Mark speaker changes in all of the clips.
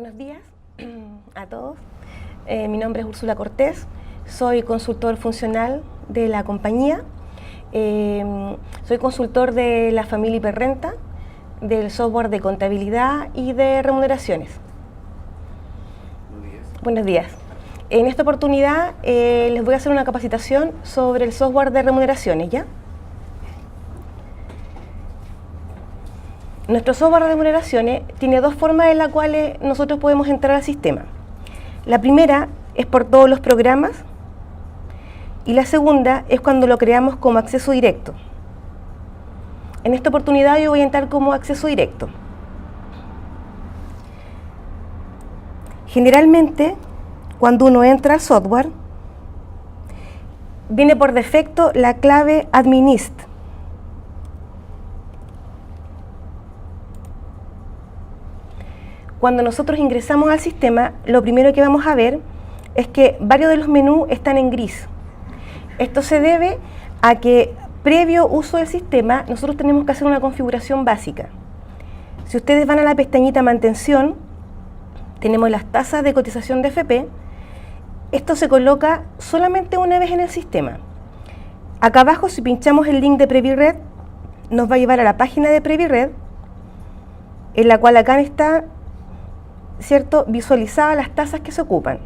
Speaker 1: Buenos días a todos. Mi nombre es Úrsula Cortés, soy consultor funcional de la compañía. Soy consultor de la familia Hiperrenta, del software de contabilidad y de remuneraciones.
Speaker 2: Buenos días.
Speaker 1: Buenos días. En esta oportunidad les voy a hacer una capacitación sobre el software de remuneraciones, ¿ya? Nuestro software de remuneraciones tiene dos formas en las cuales nosotros podemos entrar al sistema. La primera es por todos los programas y la segunda es cuando lo creamos como acceso directo. En esta oportunidad yo voy a entrar como acceso directo. Generalmente, cuando uno entra al software, viene por defecto la clave administ. Cuando nosotros ingresamos al sistema, lo primero que vamos a ver es que varios de los menús están en gris. Esto se debe a que previo uso del sistema, nosotros tenemos que hacer una configuración básica. Si ustedes van a la pestañita mantención, tenemos las tasas de cotización de FP. Esto se coloca solamente una vez en el sistema. Acá abajo, si pinchamos el link de Previred, nos va a llevar a la página de Previred, en la cual acá está, ¿cierto?, visualizadas las tasas que se ocupan.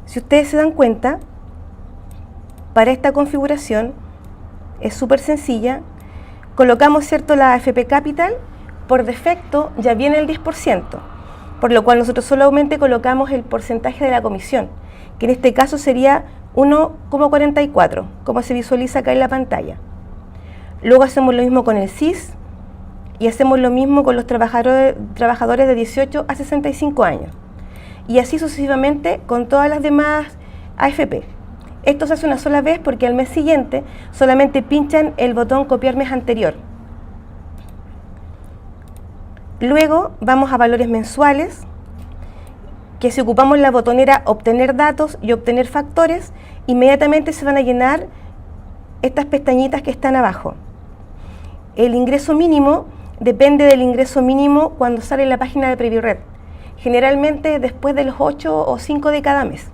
Speaker 1: Si ustedes se dan cuenta, para esta configuración es súper sencilla. Colocamos, ¿cierto?, la AFP Capital, por defecto ya viene el 10%, por lo cual nosotros solamente colocamos el porcentaje de la comisión, que en este caso sería 1,44, como se visualiza acá en la pantalla. Luego hacemos lo mismo con el CIS, y hacemos lo mismo con los trabajadores de 18 a 65 años. Y así sucesivamente con todas las demás AFP. Esto se hace una sola vez porque al mes siguiente solamente pinchan el botón copiar mes anterior. Luego vamos a valores mensuales, que si ocupamos la botonera obtener datos y obtener factores, inmediatamente se van a llenar estas pestañitas que están abajo. El ingreso mínimo depende del ingreso mínimo cuando sale en la página de Previred, generalmente después de los 8 o 5 de cada mes.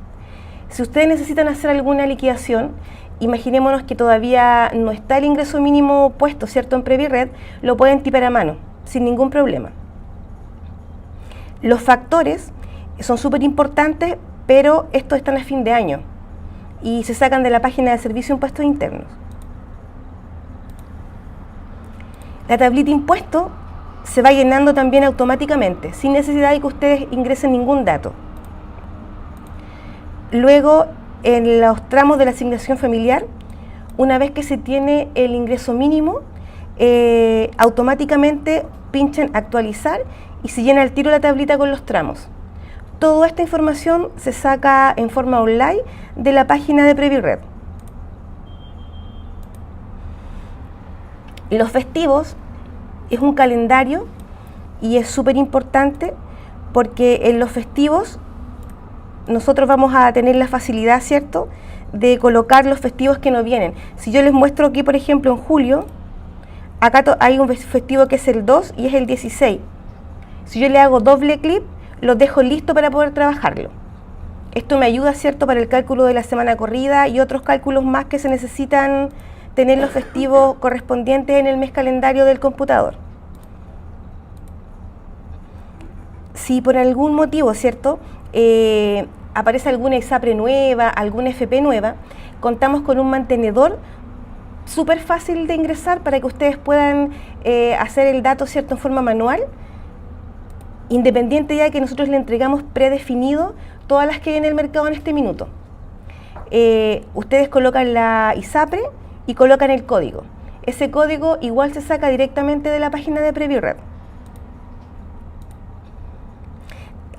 Speaker 1: Si ustedes necesitan hacer alguna liquidación, imaginémonos que todavía no está el ingreso mínimo puesto, ¿cierto?, en Previred, lo pueden tipar a mano, sin ningún problema. Los factores son súper importantes, pero estos están a fin de año y se sacan de la página de Servicio de Impuestos Internos. La tablita impuesto se va llenando también automáticamente, sin necesidad de que ustedes ingresen ningún dato. Luego, en los tramos de la asignación familiar, una vez que se tiene el ingreso mínimo, automáticamente pinchan actualizar y se llena el tiro la tablita con los tramos. Toda esta información se saca en forma online de la página de Previred. Los festivos es un calendario y es súper importante porque en los festivos nosotros vamos a tener la facilidad, ¿cierto?, de colocar los festivos que no vienen. Si yo les muestro aquí, por ejemplo, en julio, acá hay un festivo que es el 2 y es el 16. Si yo le hago doble clic, lo dejo listo para poder trabajarlo. Esto me ayuda, ¿cierto?, para el cálculo de la semana corrida y otros cálculos más que se necesitan tener los festivos correspondientes en el mes calendario del computador. Si por algún motivo, ¿cierto?, aparece alguna ISAPRE nueva, alguna FP nueva, contamos con un mantenedor súper fácil de ingresar para que ustedes puedan hacer el dato, ¿cierto?, en forma manual, independiente ya de que nosotros le entregamos predefinido todas las que hay en el mercado en este minuto. Ustedes colocan la ISAPRE y colocan el código. Ese código igual se saca directamente de la página de Previred.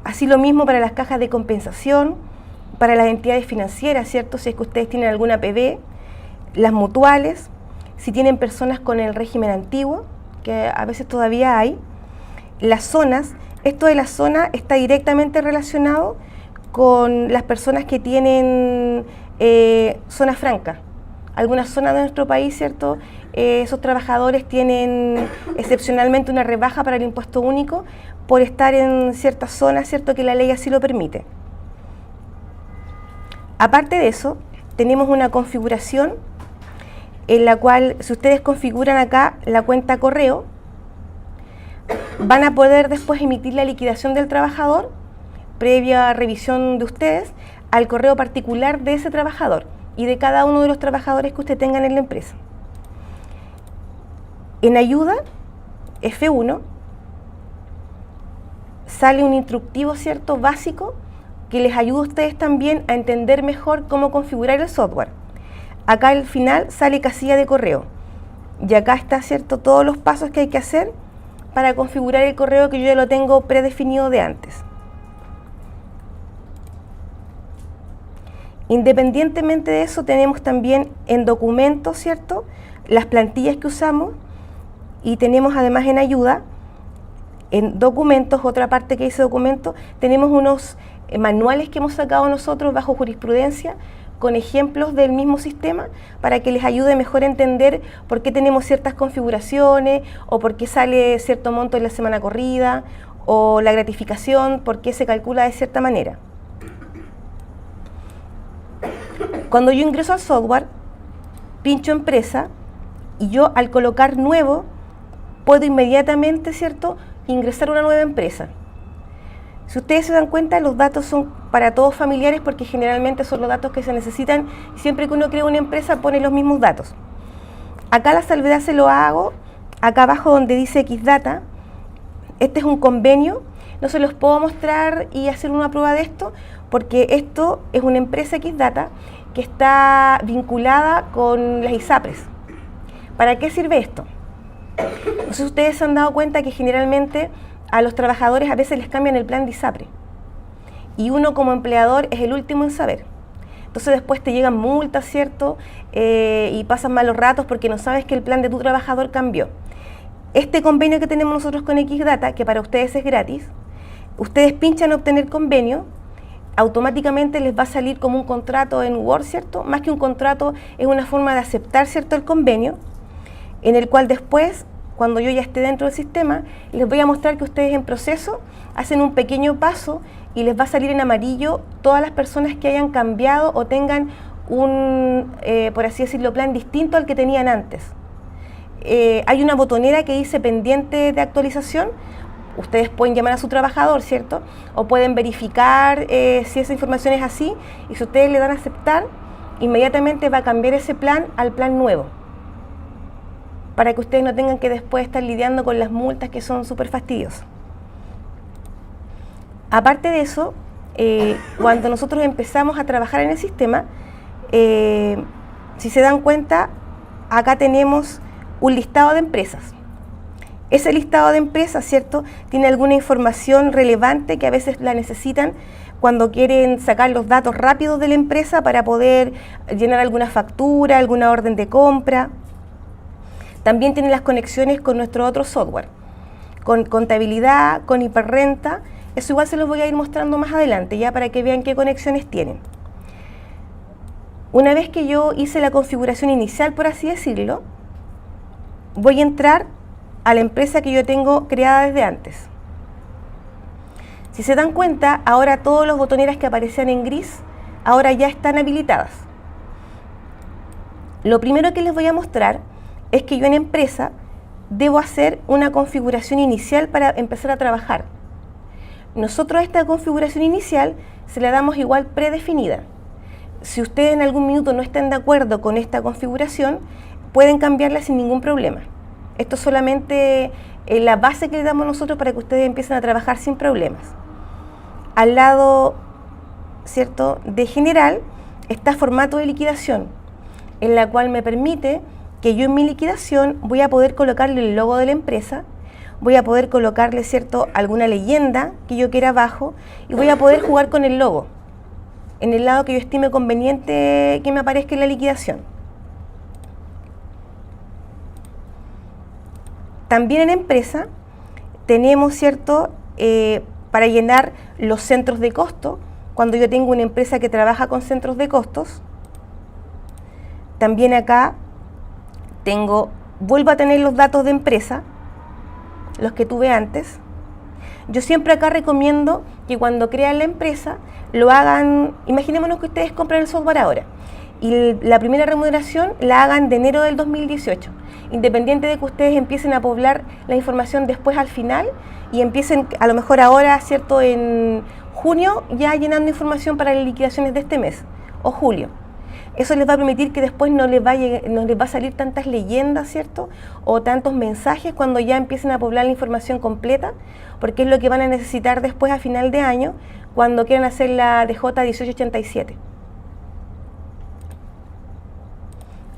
Speaker 1: Así lo mismo para las cajas de compensación, para las entidades financieras, ¿cierto?, si es que ustedes tienen alguna PB, las mutuales, si tienen personas con el régimen antiguo, que a veces todavía hay, las zonas. Esto de la zona está directamente relacionado con las personas que tienen zona franca, algunas zonas de nuestro país, ¿cierto? Esos trabajadores tienen excepcionalmente una rebaja para el impuesto único por estar en ciertas zonas, ¿cierto? Que la ley así lo permite. Aparte de eso, tenemos una configuración en la cual, si ustedes configuran acá la cuenta correo, van a poder después emitir la liquidación del trabajador, previa revisión de ustedes, al correo particular de ese trabajador y de cada uno de los trabajadores que usted tengan en la empresa. En ayuda, F1, sale un instructivo, ¿cierto?, básico, que les ayuda a ustedes también a entender mejor cómo configurar el software. Acá al final sale casilla de correo y acá está, ¿cierto?, todos los pasos que hay que hacer para configurar el correo, que yo ya lo tengo predefinido de antes. Independientemente de eso, tenemos también en documentos, ¿cierto?, las plantillas que usamos, y tenemos además en ayuda, en documentos, otra parte que dice documentos, tenemos unos manuales que hemos sacado nosotros bajo jurisprudencia con ejemplos del mismo sistema para que les ayude mejor a entender por qué tenemos ciertas configuraciones o por qué sale cierto monto en la semana corrida o la gratificación, por qué se calcula de cierta manera. Cuando yo ingreso al software, pincho empresa y yo al colocar nuevo puedo inmediatamente, ¿cierto?, ingresar una nueva empresa. Si ustedes se dan cuenta, los datos son para todos familiares porque generalmente son los datos que se necesitan. Siempre que uno crea una empresa pone los mismos datos. Acá la salvedad se lo hago, acá abajo donde dice Xdata, este es un convenio, no se los puedo mostrar y hacer una prueba de esto porque esto es una empresa Xdata que está vinculada con las ISAPRES. ¿Para qué sirve esto? No sé si ustedes se han dado cuenta que generalmente a los trabajadores a veces les cambian el plan de ISAPRE y uno como empleador es el último en saber. Entonces después te llegan multas, ¿cierto? Y pasan malos ratos porque no sabes que el plan de tu trabajador cambió. Este convenio que tenemos nosotros con Xdata, que para ustedes es gratis, ustedes pinchan obtener convenio, automáticamente les va a salir como un contrato en Word, ¿cierto? Más que un contrato, es una forma de aceptar, ¿cierto?, el convenio, en el cual después, cuando yo ya esté dentro del sistema, les voy a mostrar que ustedes en proceso hacen un pequeño paso y les va a salir en amarillo todas las personas que hayan cambiado o tengan un, por así decirlo, plan distinto al que tenían antes. Hay una botonera que dice pendiente de actualización. Ustedes pueden llamar a su trabajador, ¿cierto? O pueden verificar si esa información es así, y si ustedes le dan a aceptar, inmediatamente va a cambiar ese plan al plan nuevo, para que ustedes no tengan que después estar lidiando con las multas que son súper fastidiosas. Aparte de eso, cuando nosotros empezamos a trabajar en el sistema, si se dan cuenta, acá tenemos un listado de empresas. Ese listado de empresas, ¿cierto?, tiene alguna información relevante que a veces la necesitan cuando quieren sacar los datos rápidos de la empresa para poder llenar alguna factura, alguna orden de compra. También tiene las conexiones con nuestro otro software, con contabilidad, con hiperrenta. Eso igual se los voy a ir mostrando más adelante, ya para que vean qué conexiones tienen. Una vez que yo hice la configuración inicial, por así decirlo, voy a entrar a la empresa que yo tengo creada desde antes. Si se dan cuenta, ahora todos los botoneras que aparecían en gris, ahora ya están habilitadas. Lo primero que les voy a mostrar es que yo en empresa debo hacer una configuración inicial para empezar a trabajar. Nosotros a esta configuración inicial se la damos igual predefinida. Si ustedes en algún minuto no están de acuerdo con esta configuración, pueden cambiarla sin ningún problema. Esto es solamente la base que le damos nosotros para que ustedes empiecen a trabajar sin problemas. Al lado, ¿cierto?, de general está formato de liquidación, en la cual me permite que yo en mi liquidación voy a poder colocarle el logo de la empresa, voy a poder colocarle, ¿cierto?, alguna leyenda que yo quiera abajo y voy a poder jugar con el logo en el lado que yo estime conveniente que me aparezca en la liquidación. También en empresa tenemos, ¿cierto?, para llenar los centros de costo, cuando yo tengo una empresa que trabaja con centros de costos. También acá vuelvo a tener los datos de empresa, los que tuve antes. Yo siempre acá recomiendo que cuando crean la empresa lo hagan, imaginémonos que ustedes compran el software ahora y la primera remuneración la hagan de enero del 2018, independiente de que ustedes empiecen a poblar la información después al final y empiecen a lo mejor ahora, ¿cierto?, en junio ya llenando información para las liquidaciones de este mes o julio. Eso les va a permitir que después no les va a salir tantas leyendas, ¿cierto?, o tantos mensajes cuando ya empiecen a poblar la información completa, porque es lo que van a necesitar después a final de año cuando quieran hacer la DJ 1887.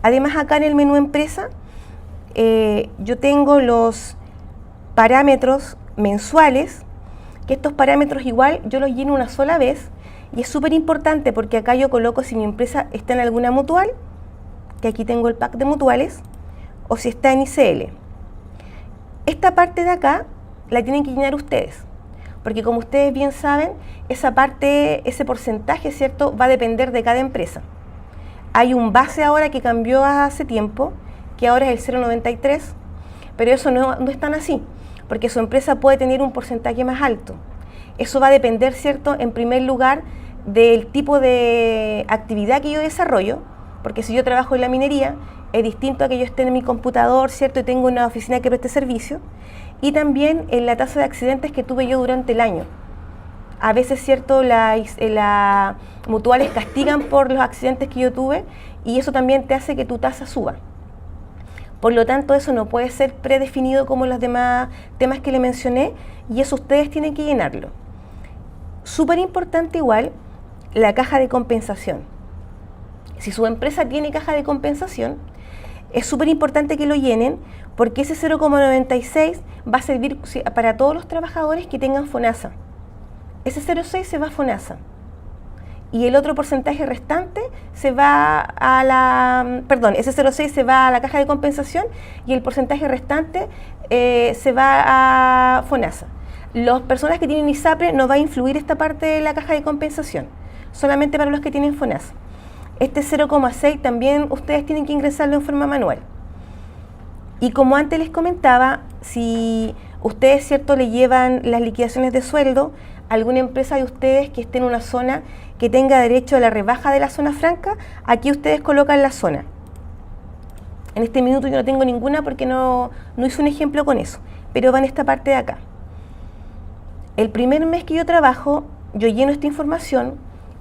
Speaker 1: Además, acá en el menú empresa yo tengo los parámetros mensuales, que estos parámetros igual yo los lleno una sola vez. Y es súper importante porque acá yo coloco si mi empresa está en alguna mutual, que aquí tengo el pack de mutuales, o si está en ICL. Esta parte de acá la tienen que llenar ustedes, porque como ustedes bien saben, esa parte, ese porcentaje, ¿cierto?, va a depender de cada empresa. Hay un base ahora que cambió hace tiempo, que ahora es el 0,93, pero eso no es tan así, porque su empresa puede tener un porcentaje más alto. Eso va a depender, ¿cierto?, en primer lugar del tipo de actividad que yo desarrollo, porque si yo trabajo en la minería, es distinto a que yo esté en mi computador, ¿cierto?, y tengo una oficina que preste servicio, y también en la tasa de accidentes que tuve yo durante el año. A veces, ¿cierto?, las mutuales castigan por los accidentes que yo tuve, y eso también te hace que tu tasa suba. Por lo tanto, eso no puede ser predefinido como los demás temas que le mencioné, y eso ustedes tienen que llenarlo. Súper importante igual, la caja de compensación. Si su empresa tiene caja de compensación, es súper importante que lo llenen, porque ese 0,96 va a servir para todos los trabajadores que tengan FONASA. Ese 0,6 se va a FONASA. Y el otro porcentaje restante se va a ese 0,6 se va a la caja de compensación y el porcentaje restante se va a FONASA. Las personas que tienen ISAPRE no va a influir esta parte de la caja de compensación, solamente para los que tienen FONASA. Este 0,6 también ustedes tienen que ingresarlo en forma manual. Y como antes les comentaba, si ustedes, ¿cierto?, le llevan las liquidaciones de sueldo a alguna empresa de ustedes que esté en una zona que tenga derecho a la rebaja de la zona franca, aquí ustedes colocan la zona. En este minuto yo no tengo ninguna porque no hice un ejemplo con eso, pero va en esta parte de acá. El primer mes que yo trabajo, yo lleno esta información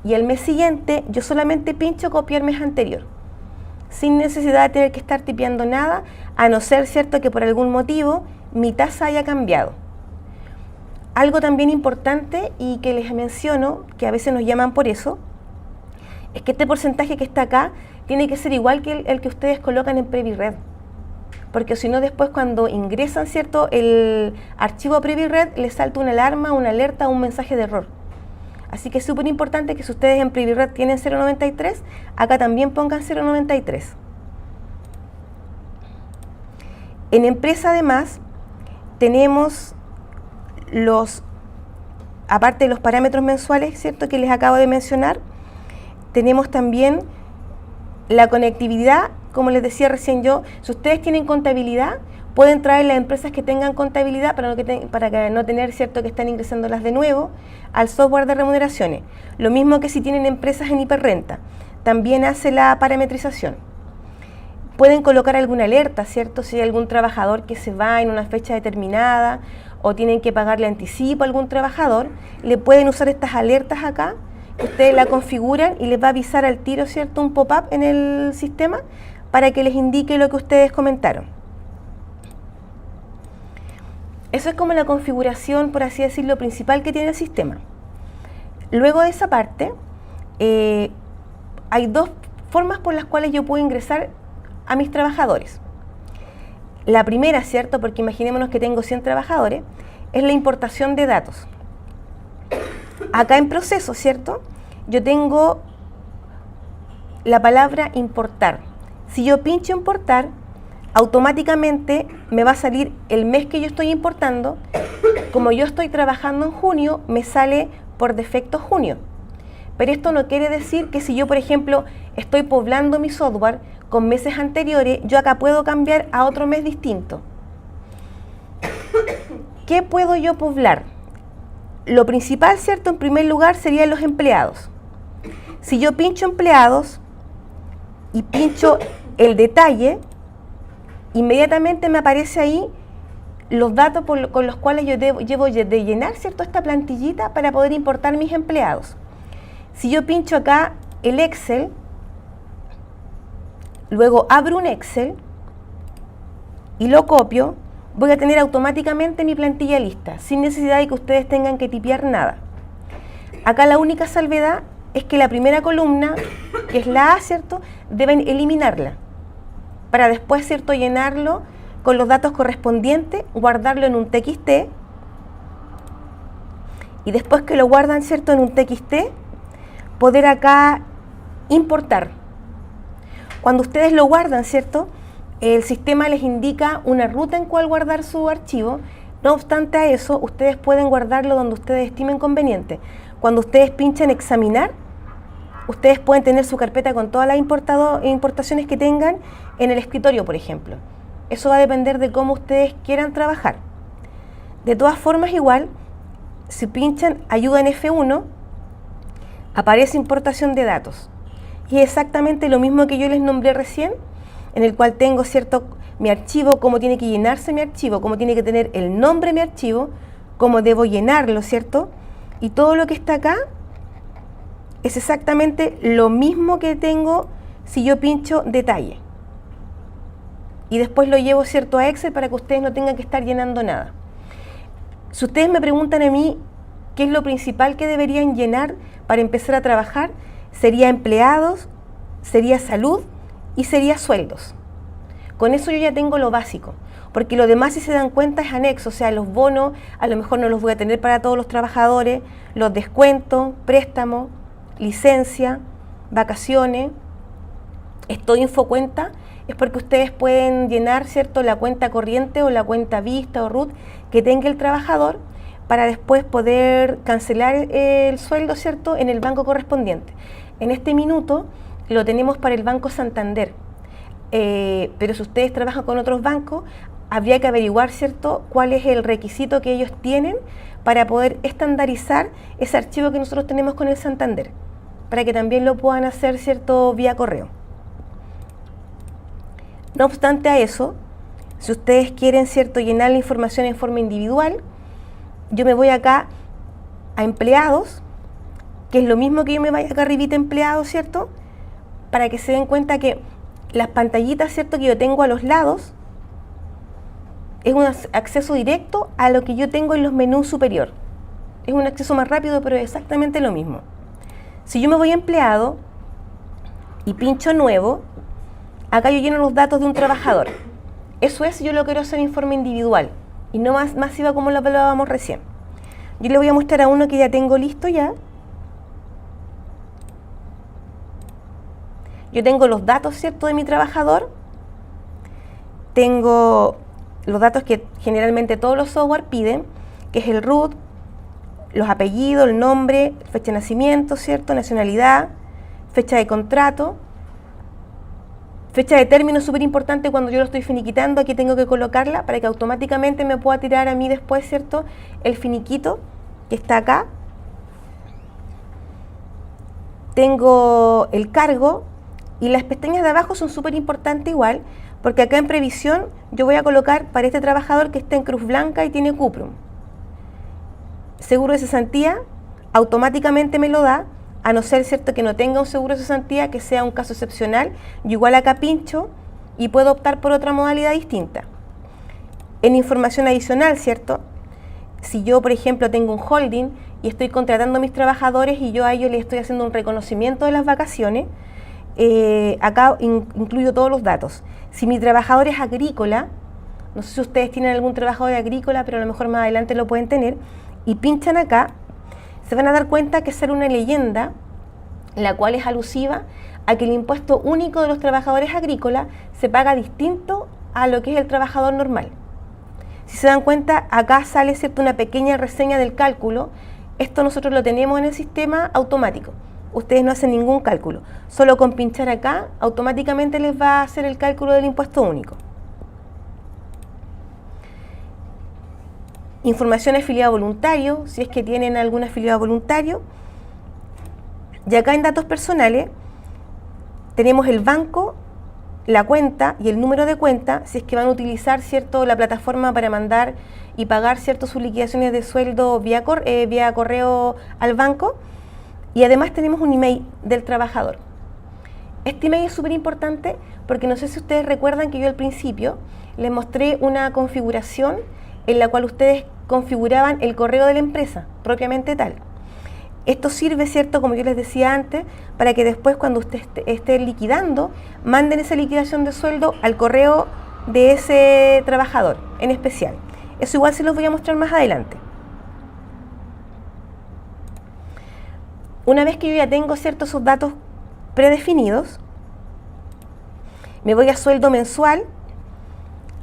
Speaker 1: y el mes siguiente yo solamente pincho copiar mes anterior, sin necesidad de tener que estar tipeando nada, a no ser, ¿cierto?, que por algún motivo mi tasa haya cambiado. Algo también importante y que les menciono, que a veces nos llaman por eso, es que este porcentaje que está acá tiene que ser igual que el que ustedes colocan en PreviRed. Porque si no, después cuando ingresan, ¿cierto?, el archivo a PreviRed, les salta una alarma, una alerta, un mensaje de error. Así que es súper importante que si ustedes en PreviRed tienen 0,93, acá también pongan 0,93. En empresa, además, tenemos aparte de los parámetros mensuales, ¿cierto?, que les acabo de mencionar, tenemos también la conectividad. Como les decía recién yo, si ustedes tienen contabilidad, pueden traer las empresas que tengan contabilidad para no tener, ¿cierto?, que están ingresándolas de nuevo al software de remuneraciones. Lo mismo que si tienen empresas en hiperrenta, también hace la parametrización. Pueden colocar alguna alerta, ¿cierto?, si hay algún trabajador que se va en una fecha determinada o tienen que pagarle anticipo a algún trabajador, le pueden usar estas alertas acá, que ustedes la configuran y les va a avisar al tiro, ¿cierto?, un pop-up en el sistema para que les indique lo que ustedes comentaron. Eso es como la configuración, por así decirlo, principal que tiene el sistema. Luego de esa parte, hay dos formas por las cuales yo puedo ingresar a mis trabajadores. La primera, ¿cierto?, porque imaginémonos que tengo 100 trabajadores, es la importación de datos. Acá en proceso, ¿cierto?, yo tengo la palabra importar. Si yo pincho importar, automáticamente me va a salir el mes que yo estoy importando. Como yo estoy trabajando en junio, me sale por defecto junio. Pero esto no quiere decir que si yo, por ejemplo, estoy poblando mi software, con meses anteriores, yo acá puedo cambiar a otro mes distinto. ¿Qué puedo yo poblar? Lo principal, ¿cierto? En primer lugar serían los empleados. Si yo pincho empleados y pincho el detalle, inmediatamente me aparece ahí los datos con los cuales yo debo de llenar, ¿cierto?, esta plantillita para poder importar mis empleados. Si yo pincho acá el Excel, luego abro un Excel y lo copio, voy a tener automáticamente mi plantilla lista, sin necesidad de que ustedes tengan que tipear nada. Acá la única salvedad es que la primera columna, que es la A, ¿cierto?, deben eliminarla, para después, ¿cierto?, llenarlo con los datos correspondientes, guardarlo en un TXT, y después que lo guardan, ¿cierto?, en un TXT, poder acá importar. Cuando ustedes lo guardan, ¿cierto?, el sistema les indica una ruta en cual guardar su archivo. No obstante a eso, ustedes pueden guardarlo donde ustedes estimen conveniente. Cuando ustedes pinchan examinar, ustedes pueden tener su carpeta con todas las importaciones que tengan en el escritorio, por ejemplo. Eso va a depender de cómo ustedes quieran trabajar. De todas formas, igual, si pinchan ayuda en F1, aparece importación de datos. Y es exactamente lo mismo que yo les nombré recién, en el cual tengo, ¿cierto?, mi archivo, cómo tiene que llenarse mi archivo, cómo tiene que tener el nombre de mi archivo, cómo debo llenarlo, ¿cierto? Y todo lo que está acá es exactamente lo mismo que tengo si yo pincho detalle. Y después lo llevo, ¿cierto?, a Excel para que ustedes no tengan que estar llenando nada. Si ustedes me preguntan a mí qué es lo principal que deberían llenar para empezar a trabajar, sería empleados, sería salud y sería sueldos. Con eso yo ya tengo lo básico, porque lo demás, si se dan cuenta, es anexo. O sea, los bonos a lo mejor no los voy a tener para todos los trabajadores, los descuentos, préstamos, licencia, vacaciones. Esto infocuenta es porque ustedes pueden llenar, ¿cierto?, la cuenta corriente o la cuenta vista o RUT que tenga el trabajador, para después poder cancelar el sueldo, ¿cierto?, en el banco correspondiente. En este minuto lo tenemos para el Banco Santander, pero si ustedes trabajan con otros bancos, habría que averiguar, ¿cierto?, cuál es el requisito que ellos tienen para poder estandarizar ese archivo que nosotros tenemos con el Santander, para que también lo puedan hacer, ¿cierto?, vía correo. No obstante a eso, si ustedes quieren, ¿cierto?, llenar la información en forma individual, yo me voy acá a empleados, que es lo mismo que yo me vaya acá arribita empleados, ¿cierto?, para que se den cuenta que las pantallitas, ¿cierto?, que yo tengo a los lados es un acceso directo a lo que yo tengo en los menús superior. Es un acceso más rápido, pero es exactamente lo mismo. Si yo me voy a empleado y pincho nuevo, acá yo lleno los datos de un trabajador. Eso es, yo lo quiero hacer en forma individual y no más masiva como lo hablábamos recién. Yo le voy a mostrar a uno que ya tengo listo ya. Yo tengo los datos, ¿cierto?, de mi trabajador. Tengo los datos que generalmente todos los software piden, que es el root, los apellidos, el nombre, fecha de nacimiento, ¿cierto?, nacionalidad, fecha de contrato, fecha de término, súper importante cuando yo lo estoy finiquitando. Aquí tengo que colocarla para que automáticamente me pueda tirar a mí después, ¿cierto?, el finiquito que está acá. Tengo el cargo. Y las pestañas de abajo son súper importantes igual, porque acá en previsión yo voy a colocar para este trabajador que está en Cruz Blanca y tiene Cuprum. Seguro de cesantía, automáticamente me lo da, a no ser, ¿cierto?, que no tenga un seguro de cesantía, que sea un caso excepcional. Yo igual acá pincho y puedo optar por otra modalidad distinta. En información adicional, ¿cierto?, si yo, por ejemplo, tengo un holding y estoy contratando a mis trabajadores y yo a ellos les estoy haciendo un reconocimiento de las vacaciones, acá incluyo todos los datos. Si mi trabajador es agrícola, no sé si ustedes tienen algún trabajador agrícola, pero a lo mejor más adelante lo pueden tener, y pinchan acá, se van a dar cuenta que sale una leyenda, la cual es alusiva a que el impuesto único de los trabajadores agrícolas se paga distinto a lo que es el trabajador normal. Si se dan cuenta, acá sale, ¿cierto?, una pequeña reseña del cálculo. Esto nosotros lo tenemos en el sistema automático. ustedes no hacen ningún cálculo. Solo con pinchar acá, automáticamente les va a hacer el cálculo del impuesto único. Información afiliado voluntario, si es que tienen algún afiliado voluntario. Y acá en datos personales tenemos el banco, la cuenta y el número de cuenta, si es que van a utilizar, ¿cierto?, la plataforma para mandar y pagar, ¿cierto?, sus liquidaciones de sueldo vía correo al banco. Y además tenemos un email del trabajador. Este email es súper importante porque no sé si ustedes recuerdan que yo al principio les mostré una configuración en la cual ustedes configuraban el correo de la empresa, propiamente tal. Esto sirve, ¿cierto?, como yo les decía antes, para que después cuando usted esté liquidando, manden esa liquidación de sueldo al correo de ese trabajador en especial. Eso igual se los voy a mostrar más adelante. Una vez que yo ya tengo, ¿cierto?, esos datos predefinidos, me voy a sueldo mensual.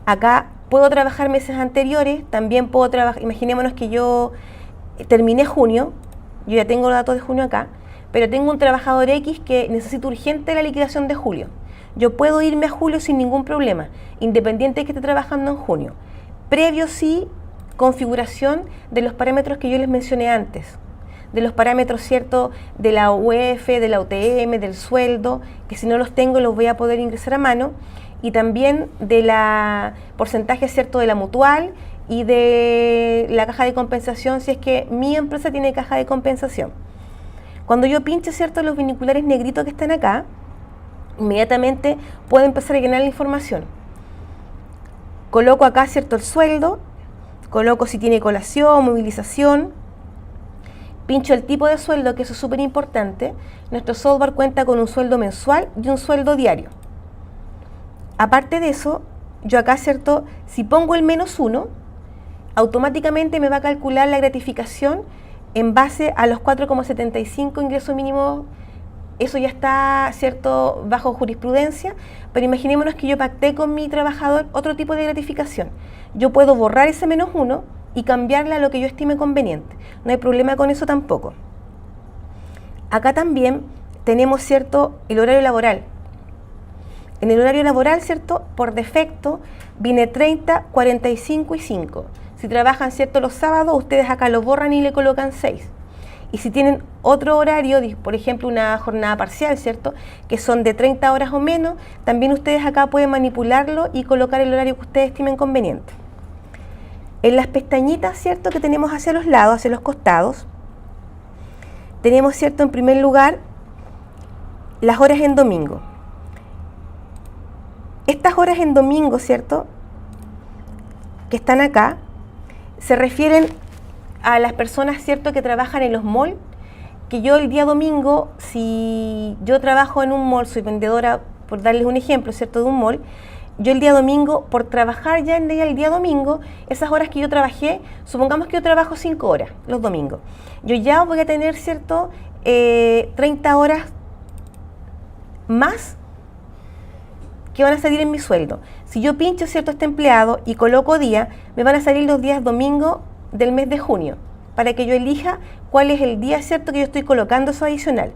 Speaker 1: Acá puedo trabajar meses anteriores, también puedo trabajar, imaginémonos que yo terminé junio, yo ya tengo los datos de junio acá, pero tengo un trabajador X que necesita urgente la liquidación de julio. Yo puedo irme a julio sin ningún problema, independiente de que esté trabajando en junio. Previo sí, configuración de los parámetros que yo les mencioné antes, de los parámetros, ¿cierto?, de la UEF, de la UTM, del sueldo, que si no los tengo los voy a poder ingresar a mano, y también de la porcentaje, ¿cierto?, de la mutual y de la caja de compensación, si es que mi empresa tiene caja de compensación. Cuando yo pincho, ¿cierto?, los viniculares negritos que están acá, inmediatamente puedo empezar a llenar la información. Coloco acá, ¿cierto?, el sueldo, coloco si tiene colación, movilización, pincho el tipo de sueldo, que eso es súper importante. Nuestro software cuenta con un sueldo mensual y un sueldo diario. Aparte de eso, yo acá, ¿cierto?, si pongo el -1, automáticamente me va a calcular la gratificación en base a los 4,75 ingresos mínimos. Eso ya está, ¿cierto?, bajo jurisprudencia, pero imaginémonos que yo pacté con mi trabajador otro tipo de gratificación. Yo puedo borrar ese -1 y cambiarla a lo que yo estime conveniente. No hay problema con eso tampoco. Acá también tenemos, ¿cierto?, el horario laboral. En el horario laboral, ¿cierto?, por defecto viene 30, 45 y 5. Si trabajan, ¿cierto?, los sábados, ustedes acá lo borran y le colocan 6. Y si tienen otro horario, por ejemplo una jornada parcial, ¿cierto?, que son de 30 horas o menos, también ustedes acá pueden manipularlo y colocar el horario que ustedes estimen conveniente. En las pestañitas, ¿cierto?, que tenemos hacia los lados, hacia los costados, tenemos, ¿cierto?, en primer lugar, las horas en domingo. Estas horas en domingo, ¿cierto?, que están acá, se refieren a las personas, ¿cierto?, que trabajan en los malls, que yo el día domingo, si yo trabajo en un mall, soy vendedora, por darles un ejemplo, ¿cierto?, de un mall, yo el día domingo, por trabajar ya el día domingo, esas horas que yo trabajé, supongamos que yo trabajo 5 horas los domingos, yo ya voy a tener, ¿cierto?, 30 horas más que van a salir en mi sueldo. Si yo pincho, ¿cierto?, este empleado y coloco día, me van a salir los días domingo del mes de junio, para que yo elija cuál es el día, ¿cierto?, que yo estoy colocando eso adicional.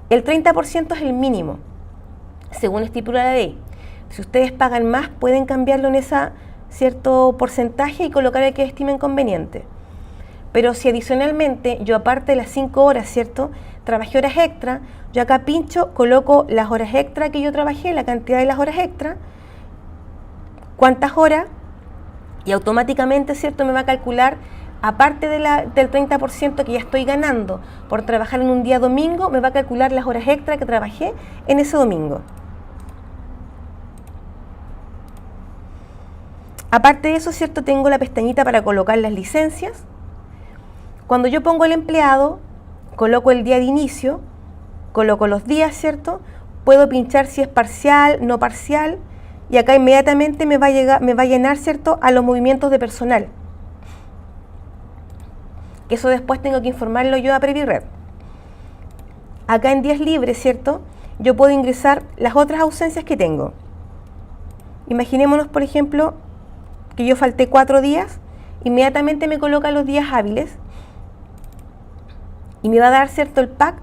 Speaker 1: El 30% es el mínimo, según estipula la ley. Si ustedes pagan más, pueden cambiarlo en ese cierto porcentaje y colocar el que estimen conveniente. Pero si adicionalmente yo, aparte de las 5 horas, ¿cierto?, trabajé horas extra, yo acá pincho, coloco las horas extra que yo trabajé, la cantidad de las horas extra, cuántas horas, y automáticamente, ¿cierto?, me va a calcular, aparte de del 30% que ya estoy ganando por trabajar en un día domingo, me va a calcular las horas extra que trabajé en ese domingo. Aparte de eso, ¿cierto?, tengo la pestañita para colocar las licencias. Cuando yo pongo el empleado, coloco el día de inicio, coloco los días, ¿cierto? Puedo pinchar si es parcial, no parcial, y acá inmediatamente me va a llenar, ¿cierto?, a los movimientos de personal. Eso después tengo que informarlo yo a Previred. Acá en días libres, ¿cierto?, yo puedo ingresar las otras ausencias que tengo. Imaginémonos, por ejemplo, que yo falté 4 días, inmediatamente me coloca los días hábiles y me va a dar, ¿cierto?, el pack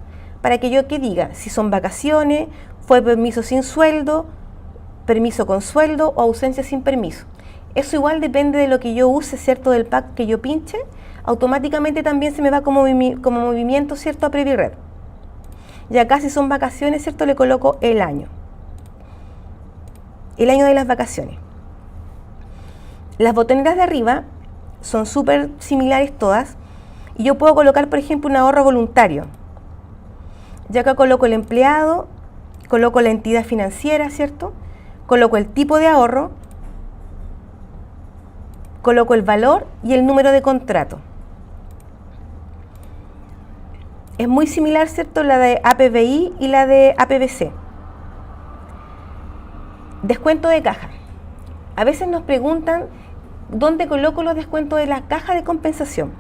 Speaker 1: para que yo que diga si son vacaciones, fue permiso sin sueldo, permiso con sueldo o ausencia sin permiso. Eso igual depende de lo que yo use, ¿cierto? Del pack que yo pinche, automáticamente también se me va como movimiento, ¿cierto? A PreviRed. Y acá si son vacaciones, ¿cierto? Le coloco el año de las vacaciones. Las botoneras de arriba son súper similares todas y yo puedo colocar, por ejemplo, un ahorro voluntario. Ya acá coloco el empleado, coloco la entidad financiera, ¿cierto? Coloco el tipo de ahorro, coloco el valor y el número de contrato. Es muy similar, ¿cierto? La de APBI y la de APBC. Descuento de caja. A veces nos preguntan dónde coloco los descuentos de la caja de compensación.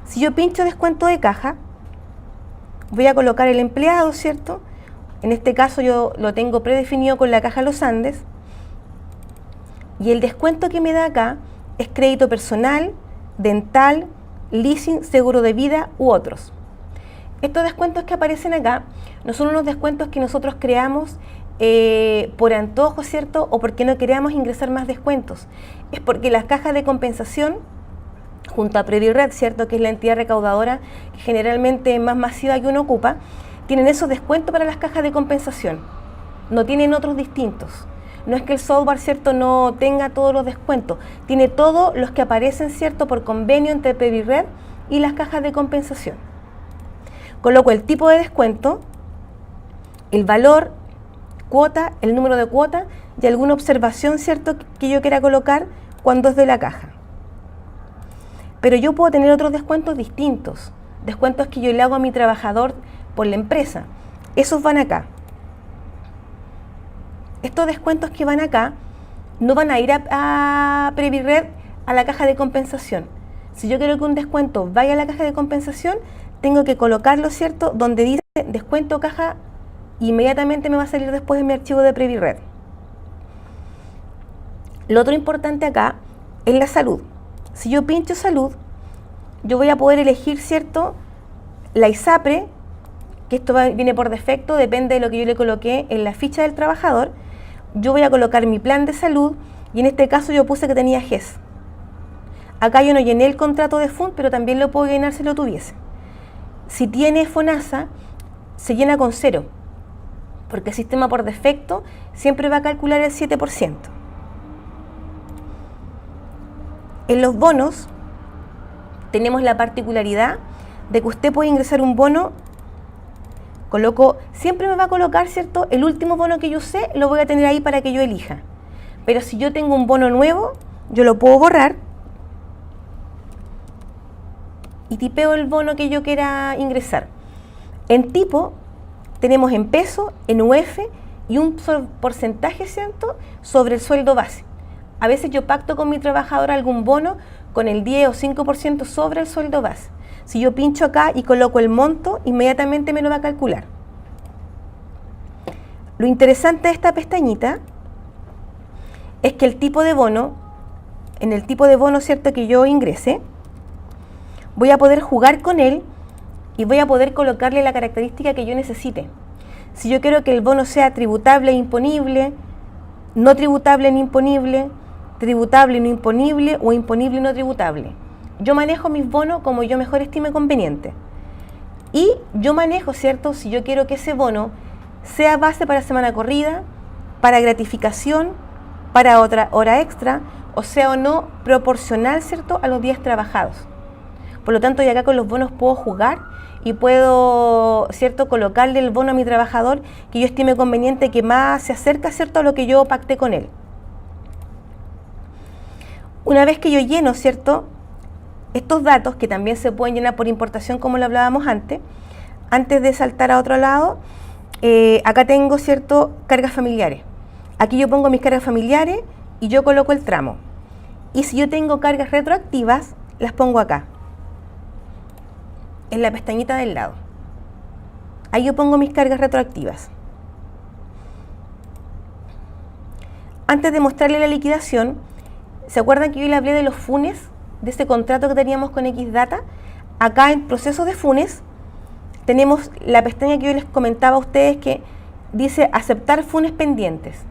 Speaker 1: Si yo pincho descuento de caja, voy a colocar el empleado, ¿cierto? En este caso yo lo tengo predefinido con la caja Los Andes. Y el descuento que me da acá es crédito personal, dental, leasing, seguro de vida u otros. Estos descuentos que aparecen acá no son unos descuentos que nosotros creamos por antojo, ¿cierto? O porque no queramos ingresar más descuentos. Es porque las cajas de compensación, junto a PreviRed, ¿cierto? Que es la entidad recaudadora que generalmente es más masiva que uno ocupa, tienen esos descuentos para las cajas de compensación. No tienen otros distintos. No es que el software, ¿cierto?, no tenga todos los descuentos. Tiene todos los que aparecen, ¿cierto?, por convenio entre PreviRed y las cajas de compensación. Coloco el tipo de descuento, el valor, cuota, el número de cuota y alguna observación, ¿cierto?, que yo quiera colocar cuando es de la caja. Pero yo puedo tener otros descuentos distintos, descuentos que yo le hago a mi trabajador por la empresa. Esos van acá. Estos descuentos que van acá no van a ir a PreviRed a la caja de compensación. Si yo quiero que un descuento vaya a la caja de compensación, tengo que colocarlo, ¿cierto?, donde dice descuento caja, inmediatamente me va a salir después de mi archivo de PreviRed. Lo otro importante acá es la salud. Si yo pincho salud, yo voy a poder elegir, ¿cierto?, la ISAPRE, que esto viene por defecto, depende de lo que yo le coloqué en la ficha del trabajador. Yo voy a colocar mi plan de salud y en este caso yo puse que tenía GES. Acá yo no llené el contrato de FUN, pero también lo puedo llenar si lo tuviese. Si tiene FONASA, se llena con 0, porque el sistema por defecto siempre va a calcular el 7%. En los bonos tenemos la particularidad de que usted puede ingresar un bono, siempre me va a colocar, ¿cierto?, el último bono que yo usé, lo voy a tener ahí para que yo elija. Pero si yo tengo un bono nuevo, yo lo puedo borrar y tipeo el bono que yo quiera ingresar. En tipo tenemos en peso, en UF y un porcentaje, ¿cierto?, sobre el sueldo base. A veces yo pacto con mi trabajador algún bono con el 10 o 5% sobre el sueldo base. Si yo pincho acá y coloco el monto, inmediatamente me lo va a calcular. Lo interesante de esta pestañita es que el tipo de bono, en el tipo de bono, ¿cierto?, que yo ingrese, voy a poder jugar con él y voy a poder colocarle la característica que yo necesite. Si yo quiero que el bono sea tributable e imponible, no tributable ni imponible, tributable y no imponible o imponible y no tributable. Yo manejo mis bonos como yo mejor estime conveniente. Y yo manejo, ¿cierto?, si yo quiero que ese bono sea base para semana corrida, para gratificación, para otra hora extra, o sea o no proporcional, ¿cierto?, a los días trabajados. Por lo tanto, yo acá con los bonos puedo jugar y puedo, ¿cierto?, colocarle el bono a mi trabajador que yo estime conveniente, que más se acerca, ¿cierto?, a lo que yo pacté con él. Una vez que yo lleno, ¿cierto?, estos datos, que también se pueden llenar por importación como lo hablábamos antes de saltar a otro lado, acá tengo, ¿cierto?, cargas familiares. Aquí yo pongo mis cargas familiares y yo coloco el tramo. Y si yo tengo cargas retroactivas, las pongo acá, en la pestañita del lado. Ahí yo pongo mis cargas retroactivas. Antes de mostrarle la liquidación, ¿se acuerdan que yo le hablé de los FUNES? De ese contrato que teníamos con Xdata. Acá en procesos de FUNES tenemos la pestaña que yo les comentaba a ustedes que dice aceptar funes pendientes.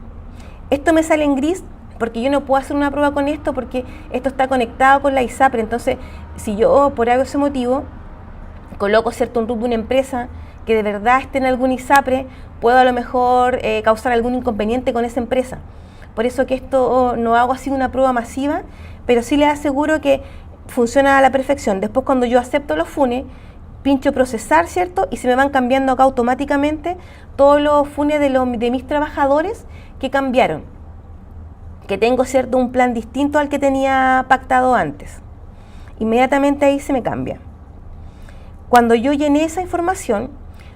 Speaker 1: Esto me sale en gris porque yo no puedo hacer una prueba con esto porque esto está conectado con la ISAPRE. Entonces, si yo por algo ese motivo coloco, ¿cierto?, un RUT de una empresa que de verdad esté en algún ISAPRE, puedo a lo mejor causar algún inconveniente con esa empresa. Por eso que esto no hago así una prueba masiva, pero sí les aseguro que funciona a la perfección. Después, cuando yo acepto los funes, pincho procesar, ¿cierto? Y se me van cambiando acá automáticamente todos los funes de mis trabajadores que cambiaron, que tengo, ¿cierto?, un plan distinto al que tenía pactado antes. Inmediatamente ahí se me cambia. Cuando yo llené esa información,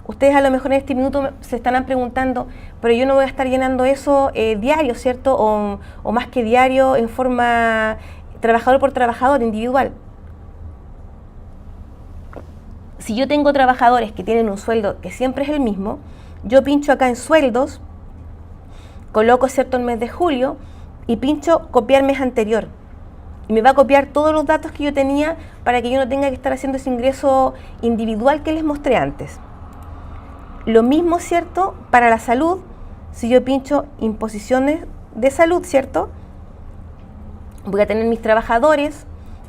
Speaker 1: ustedes a lo mejor en este minuto se estarán preguntando, pero yo no voy a estar llenando eso diario, ¿cierto? O más que diario, en forma trabajador por trabajador, individual. Si yo tengo trabajadores que tienen un sueldo que siempre es el mismo, yo pincho acá en sueldos, coloco, ¿cierto?, el mes de julio y pincho copiar mes anterior. Y me va a copiar todos los datos que yo tenía para que yo no tenga que estar haciendo ese ingreso individual que les mostré antes. Lo mismo, ¿cierto?, para la salud. Si yo pincho imposiciones de salud, ¿cierto?, voy a tener mis trabajadores,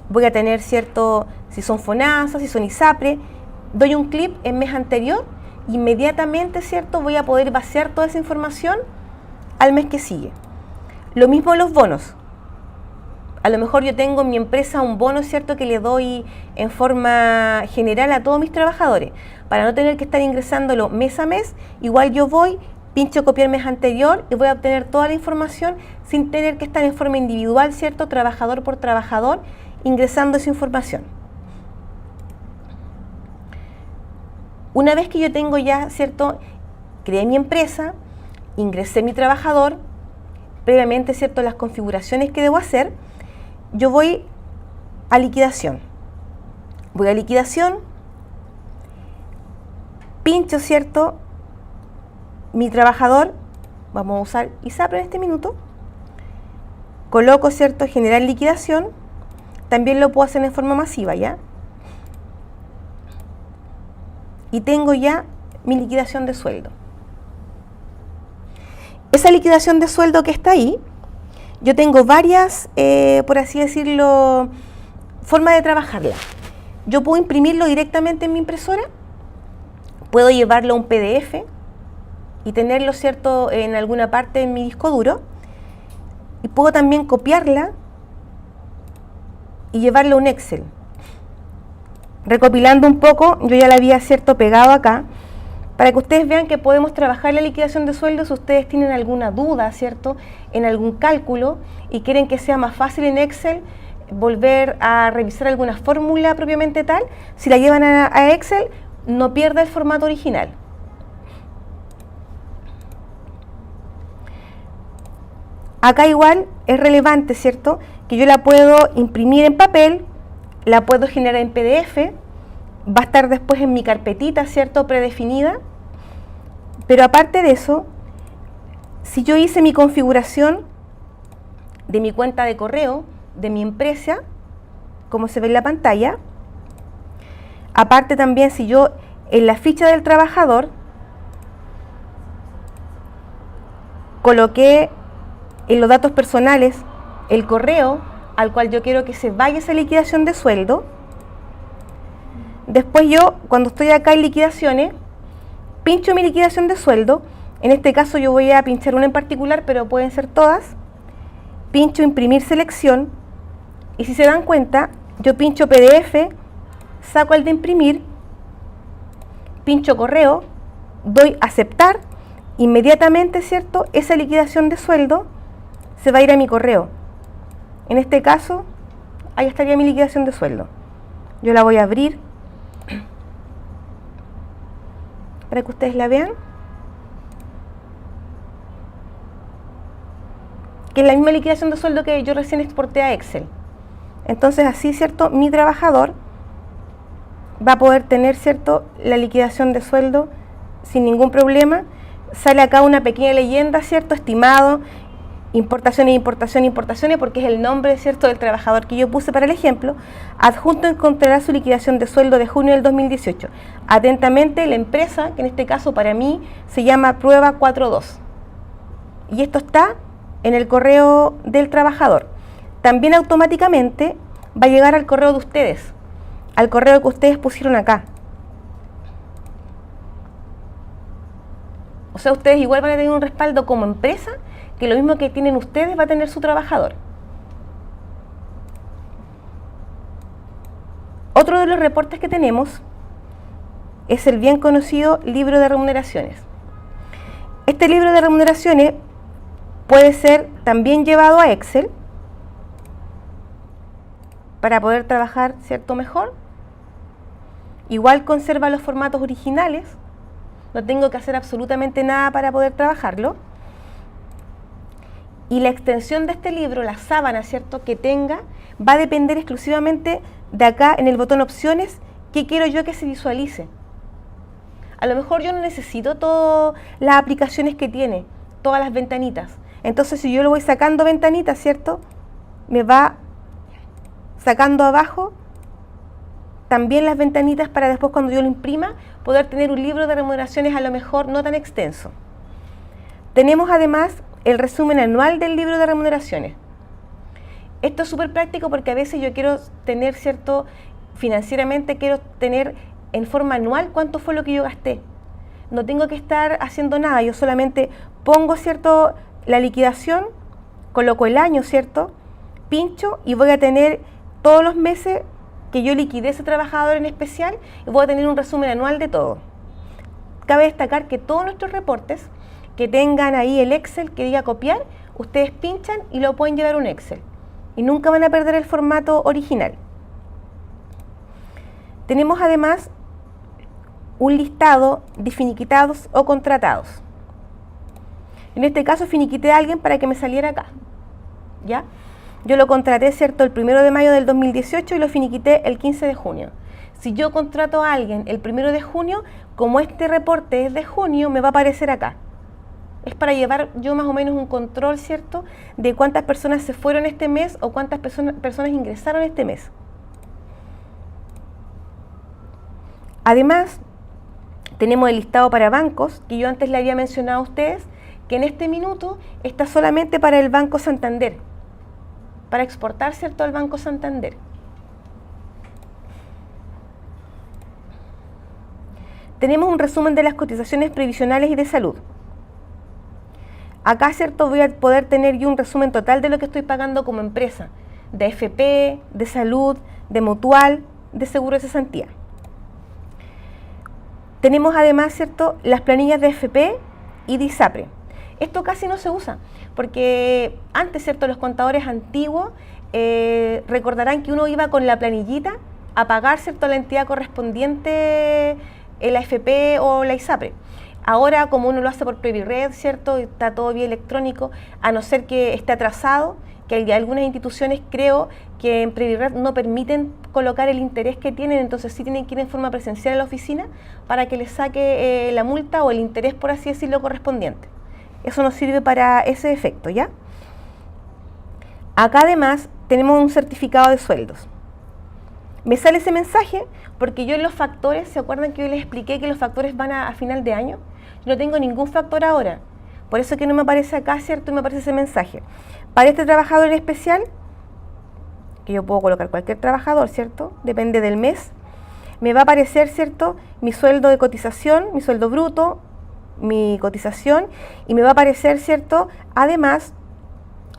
Speaker 1: voy a tener, ¿cierto?, si son FONASA, si son ISAPRE, doy un clic en mes anterior, inmediatamente, ¿cierto?, voy a poder vaciar toda esa información al mes que sigue. Lo mismo los bonos. A lo mejor yo tengo en mi empresa un bono, ¿cierto?, que le doy en forma general a todos mis trabajadores. Para no tener que estar ingresándolo mes a mes, igual yo voy, pincho copiar mes anterior y voy a obtener toda la información sin tener que estar en forma individual, ¿cierto?, trabajador por trabajador, ingresando esa información. Una vez que yo tengo ya, ¿cierto?, creé mi empresa, ingresé mi trabajador, previamente, ¿cierto?, las configuraciones que debo hacer, yo voy a liquidación. Voy a liquidación, pincho, ¿cierto?, mi trabajador, vamos a usar ISAPRE en este minuto, coloco, ¿cierto?, generar liquidación, también lo puedo hacer en forma masiva, ¿ya? Y tengo ya mi liquidación de sueldo. Esa liquidación de sueldo que está ahí, yo tengo varias, por así decirlo, formas de trabajarla. Yo puedo imprimirlo directamente en mi impresora, puedo llevarlo a un PDF y tenerlo, ¿cierto?, en alguna parte en mi disco duro, y puedo también copiarla y llevarla a un Excel. Recopilando un poco, yo ya la había, ¿cierto?, pegado acá, para que ustedes vean que podemos trabajar la liquidación de sueldos. Si ustedes tienen alguna duda, ¿cierto?, en algún cálculo y quieren que sea más fácil en Excel, volver a revisar alguna fórmula propiamente tal, si la llevan a Excel, no pierda el formato original. Acá igual es relevante, ¿cierto?, que yo la puedo imprimir en papel, la puedo generar en PDF, va a estar después en mi carpetita, ¿cierto?, predefinida. Pero aparte de eso, si yo hice mi configuración de mi cuenta de correo, de mi empresa, como se ve en la pantalla, aparte también si yo en la ficha del trabajador coloqué en los datos personales el correo al cual yo quiero que se vaya esa liquidación de sueldo, después yo, cuando estoy acá en liquidaciones, pincho mi liquidación de sueldo. En este caso yo voy a pinchar una en particular, pero pueden ser todas. Pincho imprimir selección y si se dan cuenta, yo pincho PDF, saco el de imprimir, pincho correo, doy aceptar, inmediatamente, ¿cierto?, esa liquidación de sueldo se va a ir a mi correo. En este caso, ahí estaría mi liquidación de sueldo. Yo la voy a abrir para que ustedes la vean, que es la misma liquidación de sueldo que yo recién exporté a Excel. Entonces así, ¿cierto?, mi trabajador va a poder tener, ¿cierto?, la liquidación de sueldo sin ningún problema. Sale acá una pequeña leyenda, ¿cierto?, estimado, importaciones, porque es el nombre, ¿cierto?, del trabajador que yo puse para el ejemplo. Adjunto encontrará su liquidación de sueldo de junio del 2018. Atentamente, la empresa, que en este caso para mí se llama Prueba 42. Y esto está en el correo del trabajador. También automáticamente va a llegar al correo de ustedes, al correo que ustedes pusieron acá. O sea, ustedes igual van a tener un respaldo como empresa, que lo mismo que tienen ustedes va a tener su trabajador. Otro de los reportes que tenemos es el bien conocido libro de remuneraciones. Este libro de remuneraciones puede ser también llevado a Excel para poder trabajar, ¿cierto?, mejor. Igual conserva los formatos originales, no tengo que hacer absolutamente nada para poder trabajarlo. Y la extensión de este libro, la sábana, ¿cierto?, que tenga, va a depender exclusivamente de acá en el botón opciones, qué quiero yo que se visualice. A lo mejor yo no necesito todas las aplicaciones que tiene, todas las ventanitas. Entonces, si yo lo voy sacando ventanitas, ¿cierto?, me va sacando abajo también las ventanitas para después, cuando yo lo imprima, poder tener un libro de remuneraciones a lo mejor no tan extenso. Tenemos además el resumen anual del libro de remuneraciones. Esto es súper práctico porque a veces yo quiero tener, ¿cierto?, financieramente quiero tener en forma anual cuánto fue lo que yo gasté. No tengo que estar haciendo nada, yo solamente pongo, ¿cierto?, la liquidación, coloco el año, ¿cierto?, pincho y voy a tener todos los meses que yo liquidé ese trabajador en especial y voy a tener un resumen anual de todo. Cabe destacar que todos nuestros reportes que tengan ahí el Excel que diga copiar, ustedes pinchan y lo pueden llevar a un Excel y nunca van a perder el formato original. Tenemos además un listado de finiquitados o contratados. En este caso finiquité a alguien para que me saliera acá, ¿ya? Yo lo contraté, ¿cierto?, el 1 de mayo del 2018 y lo finiquité el 15 de junio. Si yo contrato a alguien el 1 de junio, como este reporte es de junio, me va a aparecer acá. Es para llevar yo más o menos un control, ¿cierto?, de cuántas personas se fueron este mes o cuántas personas ingresaron este mes. Además, tenemos el listado para bancos, que yo antes le había mencionado a ustedes, que en este minuto está solamente para el Banco Santander, para exportar, ¿cierto?, al Banco Santander. Tenemos un resumen de las cotizaciones previsionales y de salud. Acá, ¿cierto?, voy a poder tener yo un resumen total de lo que estoy pagando como empresa, de AFP, de salud, de mutual, de seguro de cesantía. Tenemos además, ¿cierto?, las planillas de AFP y de ISAPRE. Esto casi no se usa, porque antes, ¿cierto?, los contadores antiguos recordarán que uno iba con la planillita a pagar, ¿cierto?, la entidad correspondiente, el AFP o la ISAPRE. Ahora, como uno lo hace por Previred, ¿cierto?, está todo vía electrónico, a no ser que esté atrasado, que hay algunas instituciones, creo, que en Previred no permiten colocar el interés que tienen, entonces sí tienen que ir en forma presencial a la oficina para que les saque la multa o el interés, por así decirlo, correspondiente. Eso nos sirve para ese efecto, ¿ya? Acá además tenemos un certificado de sueldos. Me sale ese mensaje porque yo en los factores, ¿se acuerdan que yo les expliqué que los factores van a final de año? Yo no tengo ningún factor ahora, por eso que no me aparece acá, ¿cierto? Y me aparece ese mensaje. Para este trabajador en especial, que yo puedo colocar cualquier trabajador, ¿cierto?, depende del mes, me va a aparecer, ¿cierto?, mi sueldo de cotización, mi sueldo bruto, mi cotización, y me va a aparecer, ¿cierto?, además,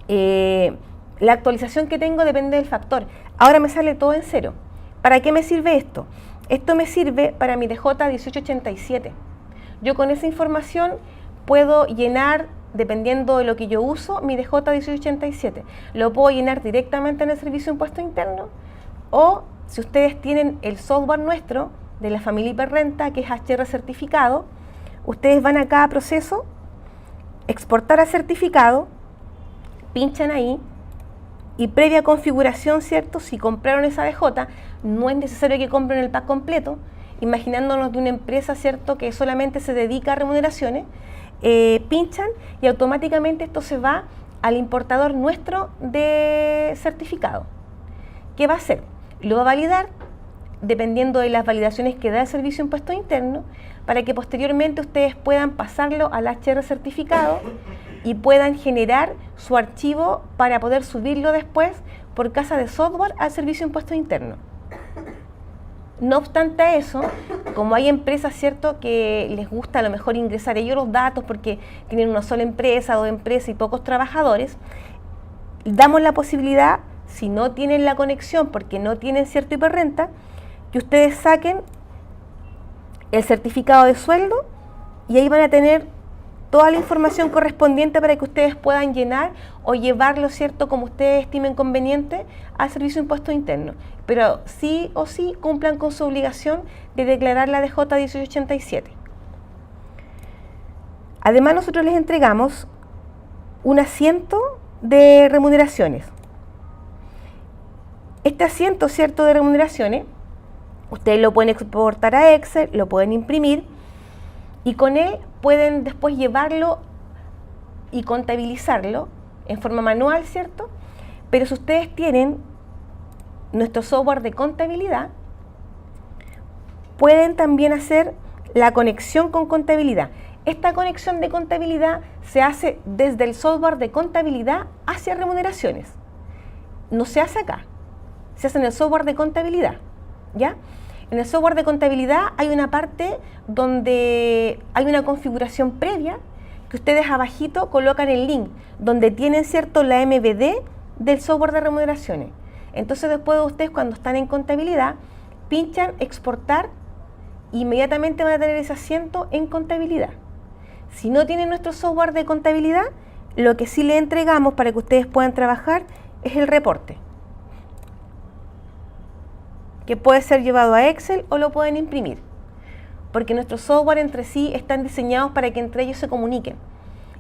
Speaker 1: la actualización que tengo depende del factor. Ahora me sale todo en cero. ¿Para qué me sirve esto? Esto me sirve para mi DJ 1887. Yo con esa información puedo llenar, dependiendo de lo que yo uso, mi DJ 1887. Lo puedo llenar directamente en el Servicio de Impuesto Interno, o si ustedes tienen el software nuestro de la familia Hiperrenta, que es HR certificado, ustedes van acá a proceso, exportar a certificado, pinchan ahí, y previa configuración, ¿cierto?, si compraron esa DJ, no es necesario que compren el pack completo, imaginándonos de una empresa, ¿cierto?, que solamente se dedica a remuneraciones, pinchan y automáticamente esto se va al importador nuestro de certificado. ¿Qué va a hacer? Lo va a validar dependiendo de las validaciones que da el Servicio de Impuestos Internos, para que posteriormente ustedes puedan pasarlo al HR certificado y puedan generar su archivo para poder subirlo después por casa de software al Servicio de Impuestos Internos. No obstante eso, como hay empresas, ¿cierto?, que les gusta a lo mejor ingresar ellos los datos porque tienen una sola empresa, dos empresas y pocos trabajadores, damos la posibilidad, si no tienen la conexión porque no tienen cierto hiperrenta, que ustedes saquen el certificado de sueldo y ahí van a tener toda la información correspondiente para que ustedes puedan llenar o llevarlo, ¿cierto?, como ustedes estimen conveniente al Servicio de Impuestos Internos. Pero sí o sí cumplan con su obligación de declarar la DJ 1887. Además, nosotros les entregamos un asiento de remuneraciones. Este asiento, ¿cierto?, de remuneraciones, ustedes lo pueden exportar a Excel, lo pueden imprimir y con él pueden después llevarlo y contabilizarlo en forma manual, ¿cierto? Pero si ustedes tienen nuestro software de contabilidad, pueden también hacer la conexión con contabilidad. Esta conexión de contabilidad se hace desde el software de contabilidad hacia remuneraciones. No se hace acá, se hace en el software de contabilidad, ¿ya? En el software de contabilidad hay una parte donde hay una configuración previa que ustedes abajito colocan el link donde tienen, ¿cierto?, la MVD del software de remuneraciones. Entonces después ustedes, cuando están en contabilidad, pinchan exportar e inmediatamente van a tener ese asiento en contabilidad. Si no tienen nuestro software de contabilidad, lo que sí le entregamos para que ustedes puedan trabajar es el reporte, que puede ser llevado a Excel o lo pueden imprimir, porque nuestros software entre sí están diseñados para que entre ellos se comuniquen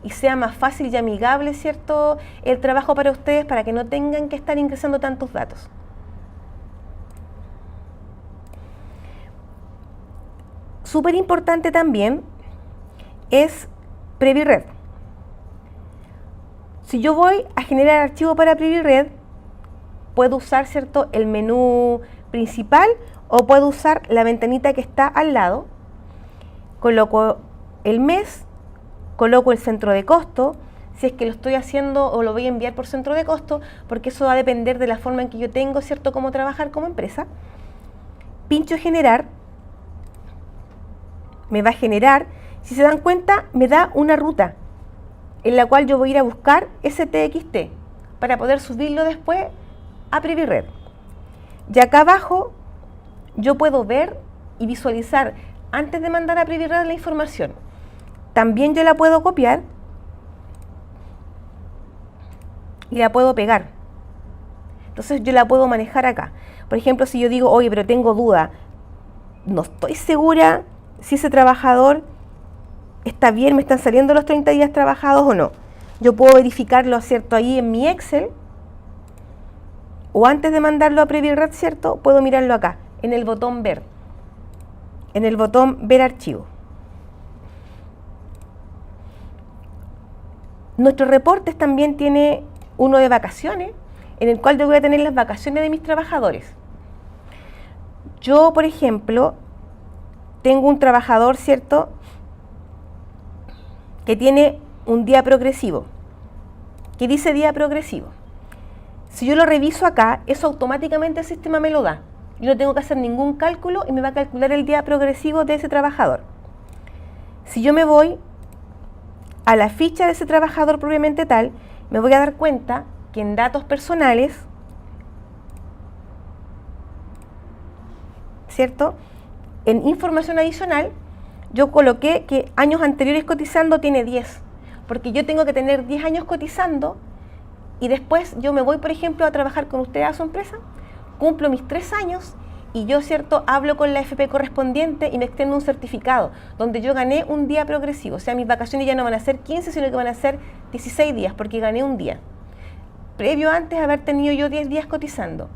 Speaker 1: y sea más fácil y amigable, ¿cierto?, el trabajo para ustedes, para que no tengan que estar ingresando tantos datos. Súper importante también es PreviRed. Si yo voy a generar archivo para PreviRed, puedo usar, ¿cierto?, el menú principal o puedo usar la ventanita que está al lado. Coloco el mes, coloco el centro de costo, si es que lo estoy haciendo o lo voy a enviar por centro de costo, porque eso va a depender de la forma en que yo tengo, ¿cierto?, cómo trabajar como empresa. Pincho generar, me va a generar, si se dan cuenta, me da una ruta en la cual yo voy a ir a buscar ese TXT para poder subirlo después a PreviRed. Y acá abajo yo puedo ver y visualizar antes de mandar a PreviRed la información. También yo la puedo copiar y la puedo pegar. Entonces yo la puedo manejar acá. Por ejemplo, si yo digo, oye, pero tengo duda, no estoy segura si ese trabajador está bien, me están saliendo los 30 días trabajados o no. Yo puedo verificarlo, ¿cierto?, ahí en mi Excel, o antes de mandarlo a PreviRed, ¿cierto?, puedo mirarlo acá, en el botón ver, en el botón ver archivo. Nuestros reportes también tiene uno de vacaciones, en el cual yo voy a tener las vacaciones de mis trabajadores. Yo, por ejemplo, tengo un trabajador, ¿cierto?, que tiene un día progresivo, que dice día progresivo. Si yo lo reviso acá, eso automáticamente el sistema me lo da. Yo no tengo que hacer ningún cálculo y me va a calcular el día progresivo de ese trabajador. Si yo me voy a la ficha de ese trabajador propiamente tal, me voy a dar cuenta que en datos personales, ¿cierto?, en información adicional, yo coloqué que años anteriores cotizando tiene 10, porque yo tengo que tener 10 años cotizando y después yo me voy, por ejemplo, a trabajar con ustedes a su empresa, cumplo mis 3 años y yo, ¿cierto?, hablo con la FP correspondiente y me extiendo un certificado donde yo gané un día progresivo. O sea, mis vacaciones ya no van a ser 15, sino que van a ser 16 días, porque gané un día, previo antes de haber tenido yo 10 días cotizando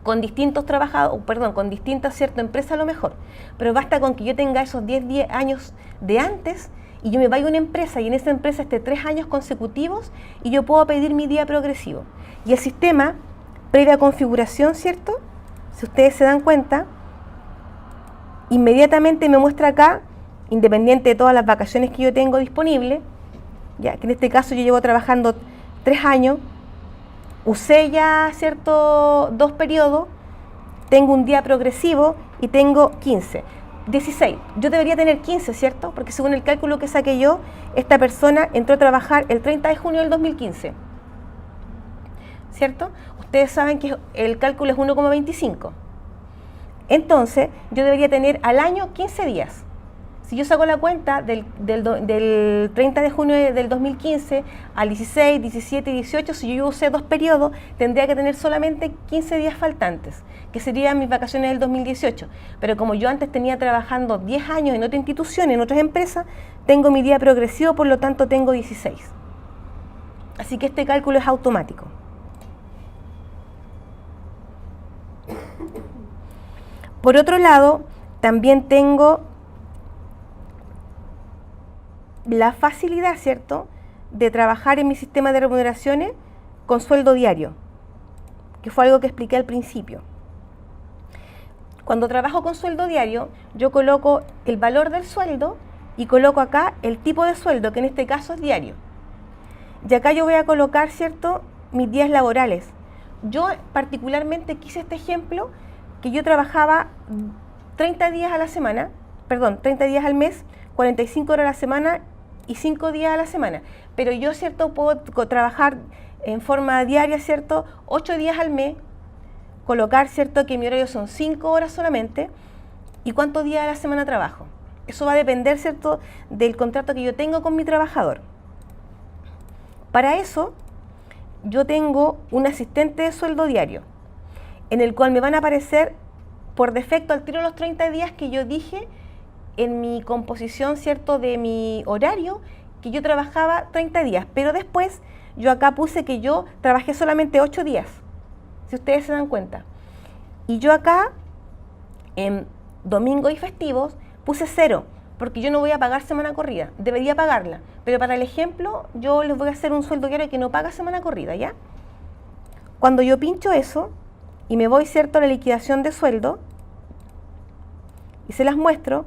Speaker 1: con distintos trabajadores, con distintas, ¿cierto?, empresas a lo mejor, pero basta con que yo tenga esos 10 años de antes y yo me vaya a una empresa y en esa empresa esté 3 años consecutivos y yo puedo pedir mi día progresivo. Y el sistema, previa configuración, ¿cierto? Si ustedes se dan cuenta, inmediatamente me muestra acá, independiente de todas las vacaciones que yo tengo disponibles, ya que en este caso yo llevo trabajando 3 años, usé ya, ¿cierto?, 2 periodos, tengo un día progresivo y tengo 15. 16. Yo debería tener 15, ¿cierto? Porque según el cálculo que saqué yo, esta persona entró a trabajar el 30 de junio del 2015. ¿Cierto? Ustedes saben que el cálculo es 1,25. Entonces, yo debería tener al año 15 días. Si yo saco la cuenta del 30 de junio del 2015 al 16, 17 y 18, si yo usé 2 periodos, tendría que tener solamente 15 días faltantes, que serían mis vacaciones del 2018. Pero como yo antes tenía trabajando 10 años en otra institución, en otras empresas, tengo mi día progresivo, por lo tanto tengo 16. Así que este cálculo es automático. Por otro lado, también tengo la facilidad, ¿cierto?, de trabajar en mi sistema de remuneraciones con sueldo diario, que fue algo que expliqué al principio. Cuando trabajo con sueldo diario, yo coloco el valor del sueldo y coloco acá el tipo de sueldo, que en este caso es diario. Y acá yo voy a colocar, ¿cierto?, mis días laborales. Yo particularmente quise este ejemplo, que yo trabajaba 30 días a la semana, 30 días al mes, 45 horas a la semana y 5 días a la semana. Pero yo, ¿cierto?, puedo trabajar en forma diaria, ¿cierto?, 8 días al mes, colocar, ¿cierto?, que mi horario son 5 horas solamente, y cuántos días a la semana trabajo. Eso va a depender, ¿cierto?, del contrato que yo tengo con mi trabajador. Para eso, yo tengo un asistente de sueldo diario, en el cual me van a aparecer por defecto al tiro los 30 días que yo dije en mi composición, ¿cierto?, de mi horario, que yo trabajaba 30 días, pero después yo acá puse que yo trabajé solamente 8 días, si ustedes se dan cuenta. Y yo acá, en domingos y festivos, puse 0, porque yo no voy a pagar semana corrida, debería pagarla, pero para el ejemplo yo les voy a hacer un sueldo diario que no paga semana corrida, ¿ya? Cuando yo pincho eso y me voy, ¿cierto?, a la liquidación de sueldo y se las muestro,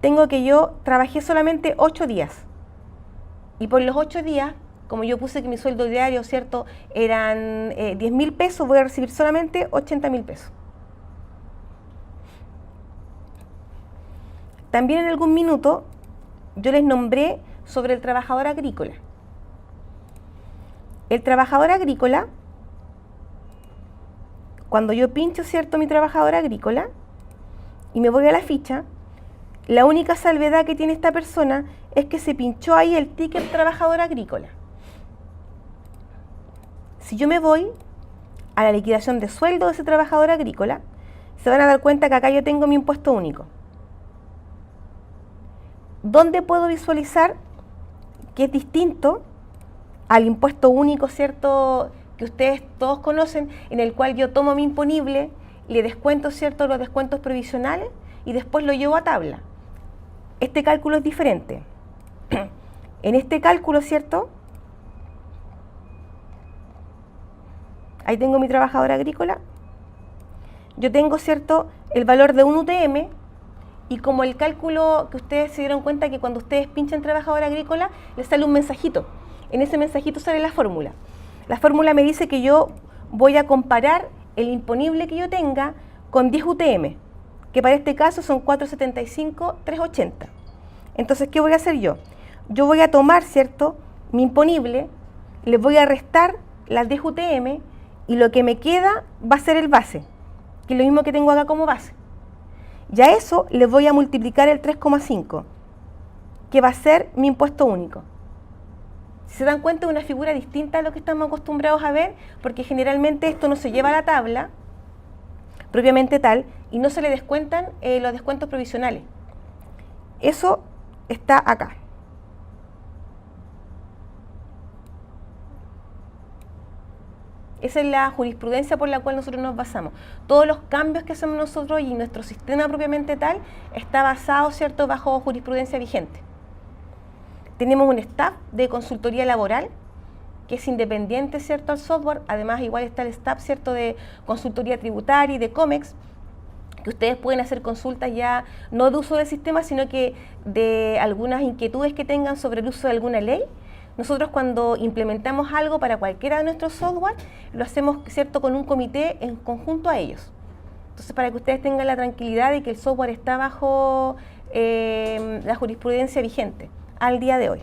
Speaker 1: tengo que yo trabajé solamente 8 días. Y por los 8 días, como yo puse que mi sueldo diario, ¿cierto?, eran 10.000 pesos, voy a recibir solamente 80.000 pesos. También en algún minuto yo les nombré sobre el trabajador agrícola. El trabajador agrícola, cuando yo pincho, ¿cierto?, mi trabajador agrícola y me voy a la ficha, la única salvedad que tiene esta persona es que se pinchó ahí el ticket trabajador agrícola. Si yo me voy a la liquidación de sueldo de ese trabajador agrícola, se van a dar cuenta que acá yo tengo mi impuesto único. ¿Dónde puedo visualizar que es distinto al impuesto único, ¿cierto?, que ustedes todos conocen, en el cual yo tomo mi imponible, le descuento, ¿cierto?, los descuentos provisionales y después lo llevo a tabla? Este cálculo es diferente. En este cálculo, ¿cierto?, ahí tengo mi trabajador agrícola, yo tengo, ¿cierto?, el valor de un UTM, y como el cálculo que ustedes se dieron cuenta que cuando ustedes pinchan trabajador agrícola, les sale un mensajito. En ese mensajito sale la fórmula. La fórmula me dice que yo voy a comparar el imponible que yo tenga con 10 UTM, que para este caso son 475, 380. Entonces, ¿qué voy a hacer yo? Yo voy a tomar, ¿cierto?, mi imponible, le voy a restar las 10 UTM y lo que me queda va a ser el base, que es lo mismo que tengo acá como base. Y a eso le voy a multiplicar el 3,5, que va a ser mi impuesto único. Si se dan cuenta, es una figura distinta a lo que estamos acostumbrados a ver, porque generalmente esto no se lleva a la tabla propiamente tal y no se le descuentan los descuentos provisionales. Eso está acá. Esa es la jurisprudencia por la cual nosotros nos basamos. Todos los cambios que hacemos nosotros y nuestro sistema propiamente tal está basado, ¿cierto?, bajo jurisprudencia vigente. tenemos un staff de consultoría laboral que es independiente, ¿cierto?, al software. Además, igual está el staff, ¿cierto?, de consultoría tributaria y de COMEX, que ustedes pueden hacer consultas ya no de uso del sistema, sino que de algunas inquietudes que tengan sobre el uso de alguna ley. Nosotros cuando implementamos algo para cualquiera de nuestros software, lo hacemos, ¿cierto?, con un comité en conjunto a ellos. Entonces, para que ustedes tengan la tranquilidad de que el software está bajo la jurisprudencia vigente al día de hoy.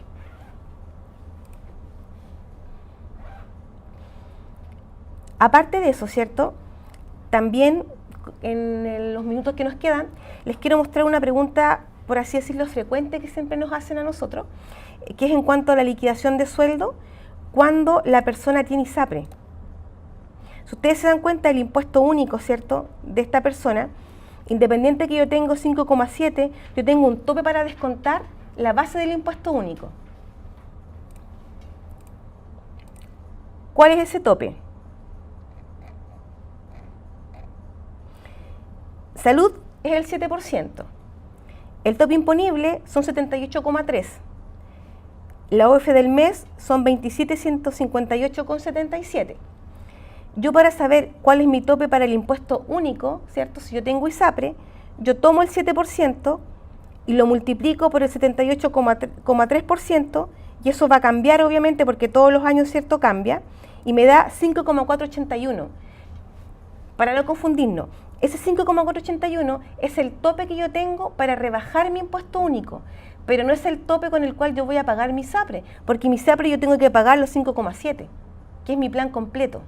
Speaker 1: Aparte de eso, ¿cierto?, también en los minutos que nos quedan, les quiero mostrar una pregunta, por así decirlo, frecuente que siempre nos hacen a nosotros, que es en cuanto a la liquidación de sueldo cuando la persona tiene ISAPRE. Si ustedes se dan cuenta, el impuesto único, ¿cierto?, de esta persona, independiente que yo tengo 5,7, yo tengo un tope para descontar la base del impuesto único. ¿Cuál es ese tope? Salud es el 7%. El tope imponible son 78,3. La OF del mes son 27.158,77. Yo, para saber cuál es mi tope para el impuesto único, ¿cierto?, si yo tengo ISAPRE, yo tomo el 7% y lo multiplico por el 78,3%, y eso va a cambiar obviamente porque todos los años, ¿cierto?, cambia, y me da 5,481. Para no confundirnos, ese 5,481 es el tope que yo tengo para rebajar mi impuesto único, pero no es el tope con el cual yo voy a pagar mi ISAPRE, porque mi ISAPRE yo tengo que pagar los 5,7, que es mi plan completo.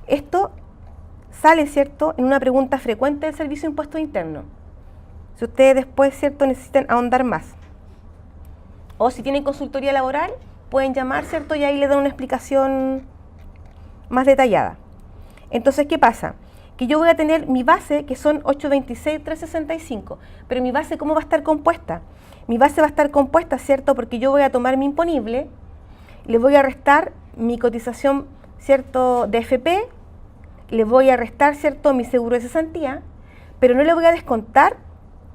Speaker 1: Esto sale, ¿cierto?, en una pregunta frecuente del Servicio de Impuestos Internos. Si ustedes después, ¿cierto?, necesitan ahondar más. O si tienen consultoría laboral, pueden llamar, ¿cierto?, y ahí le dan una explicación más detallada. Entonces, ¿qué pasa? Que yo voy a tener mi base, que son 826.365, pero mi base, ¿cómo va a estar compuesta? Mi base va a estar compuesta, ¿cierto?, porque yo voy a tomar mi imponible, le voy a restar mi cotización, ¿cierto?, de FP, le voy a restar, ¿cierto?, mi seguro de cesantía, pero no le voy a descontar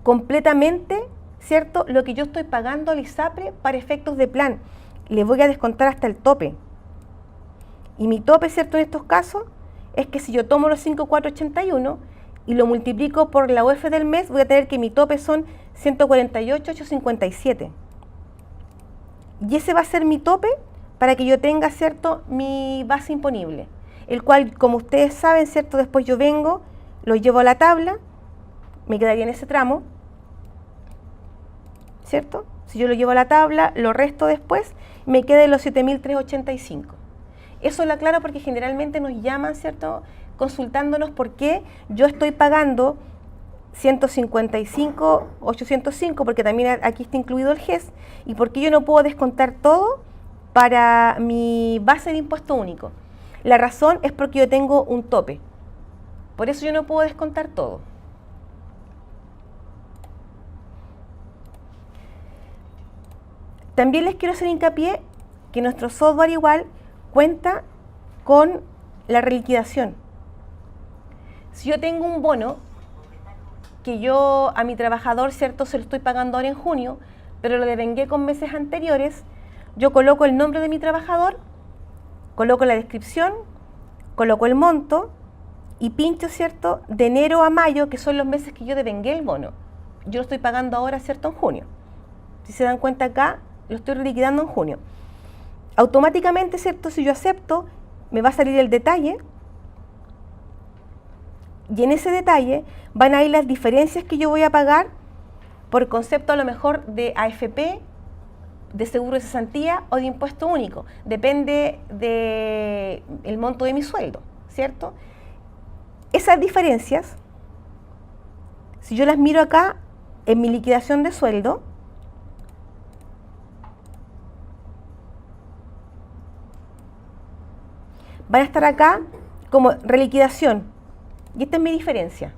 Speaker 1: completamente, ¿cierto?, lo que yo estoy pagando al ISAPRE para efectos de plan. Le voy a descontar hasta el tope. Y mi tope, ¿cierto?, en estos casos, es que si yo tomo los 5,481 y lo multiplico por la UF del mes, voy a tener que mi tope son 148,857. Y ese va a ser mi tope para que yo tenga, ¿cierto?, mi base imponible, el cual, como ustedes saben, ¿cierto?, después yo vengo, lo llevo a la tabla, me quedaría en ese tramo, ¿cierto? Si yo lo llevo a la tabla, lo resto después, me queda en los 7.385. Eso lo aclaro porque generalmente nos llaman, ¿cierto?, consultándonos por qué yo estoy pagando 155.805, porque también aquí está incluido el GES, y por qué yo no puedo descontar todo para mi base de impuesto único. La razón es porque yo tengo un tope. Por eso yo no puedo descontar todo. También les quiero hacer hincapié que nuestro software igual cuenta con la reliquidación. Si yo tengo un bono que yo a mi trabajador, ¿cierto?, se lo estoy pagando ahora en junio, pero lo devengué con meses anteriores, yo coloco el nombre de mi trabajador, coloco la descripción, coloco el monto y pincho, ¿cierto?, de enero a mayo, que son los meses que yo devengué el bono. Yo lo estoy pagando ahora, ¿cierto?, en junio. Si se dan cuenta acá, lo estoy reliquidando en junio. Automáticamente, ¿cierto?, si yo acepto, me va a salir el detalle, y en ese detalle van a ir las diferencias que yo voy a pagar por concepto a lo mejor de AFP, de seguro de cesantía o de impuesto único. Depende del monto de mi sueldo, ¿cierto? Esas diferencias, si yo las miro acá en mi liquidación de sueldo, van a estar acá como reliquidación. Y esta es mi diferencia.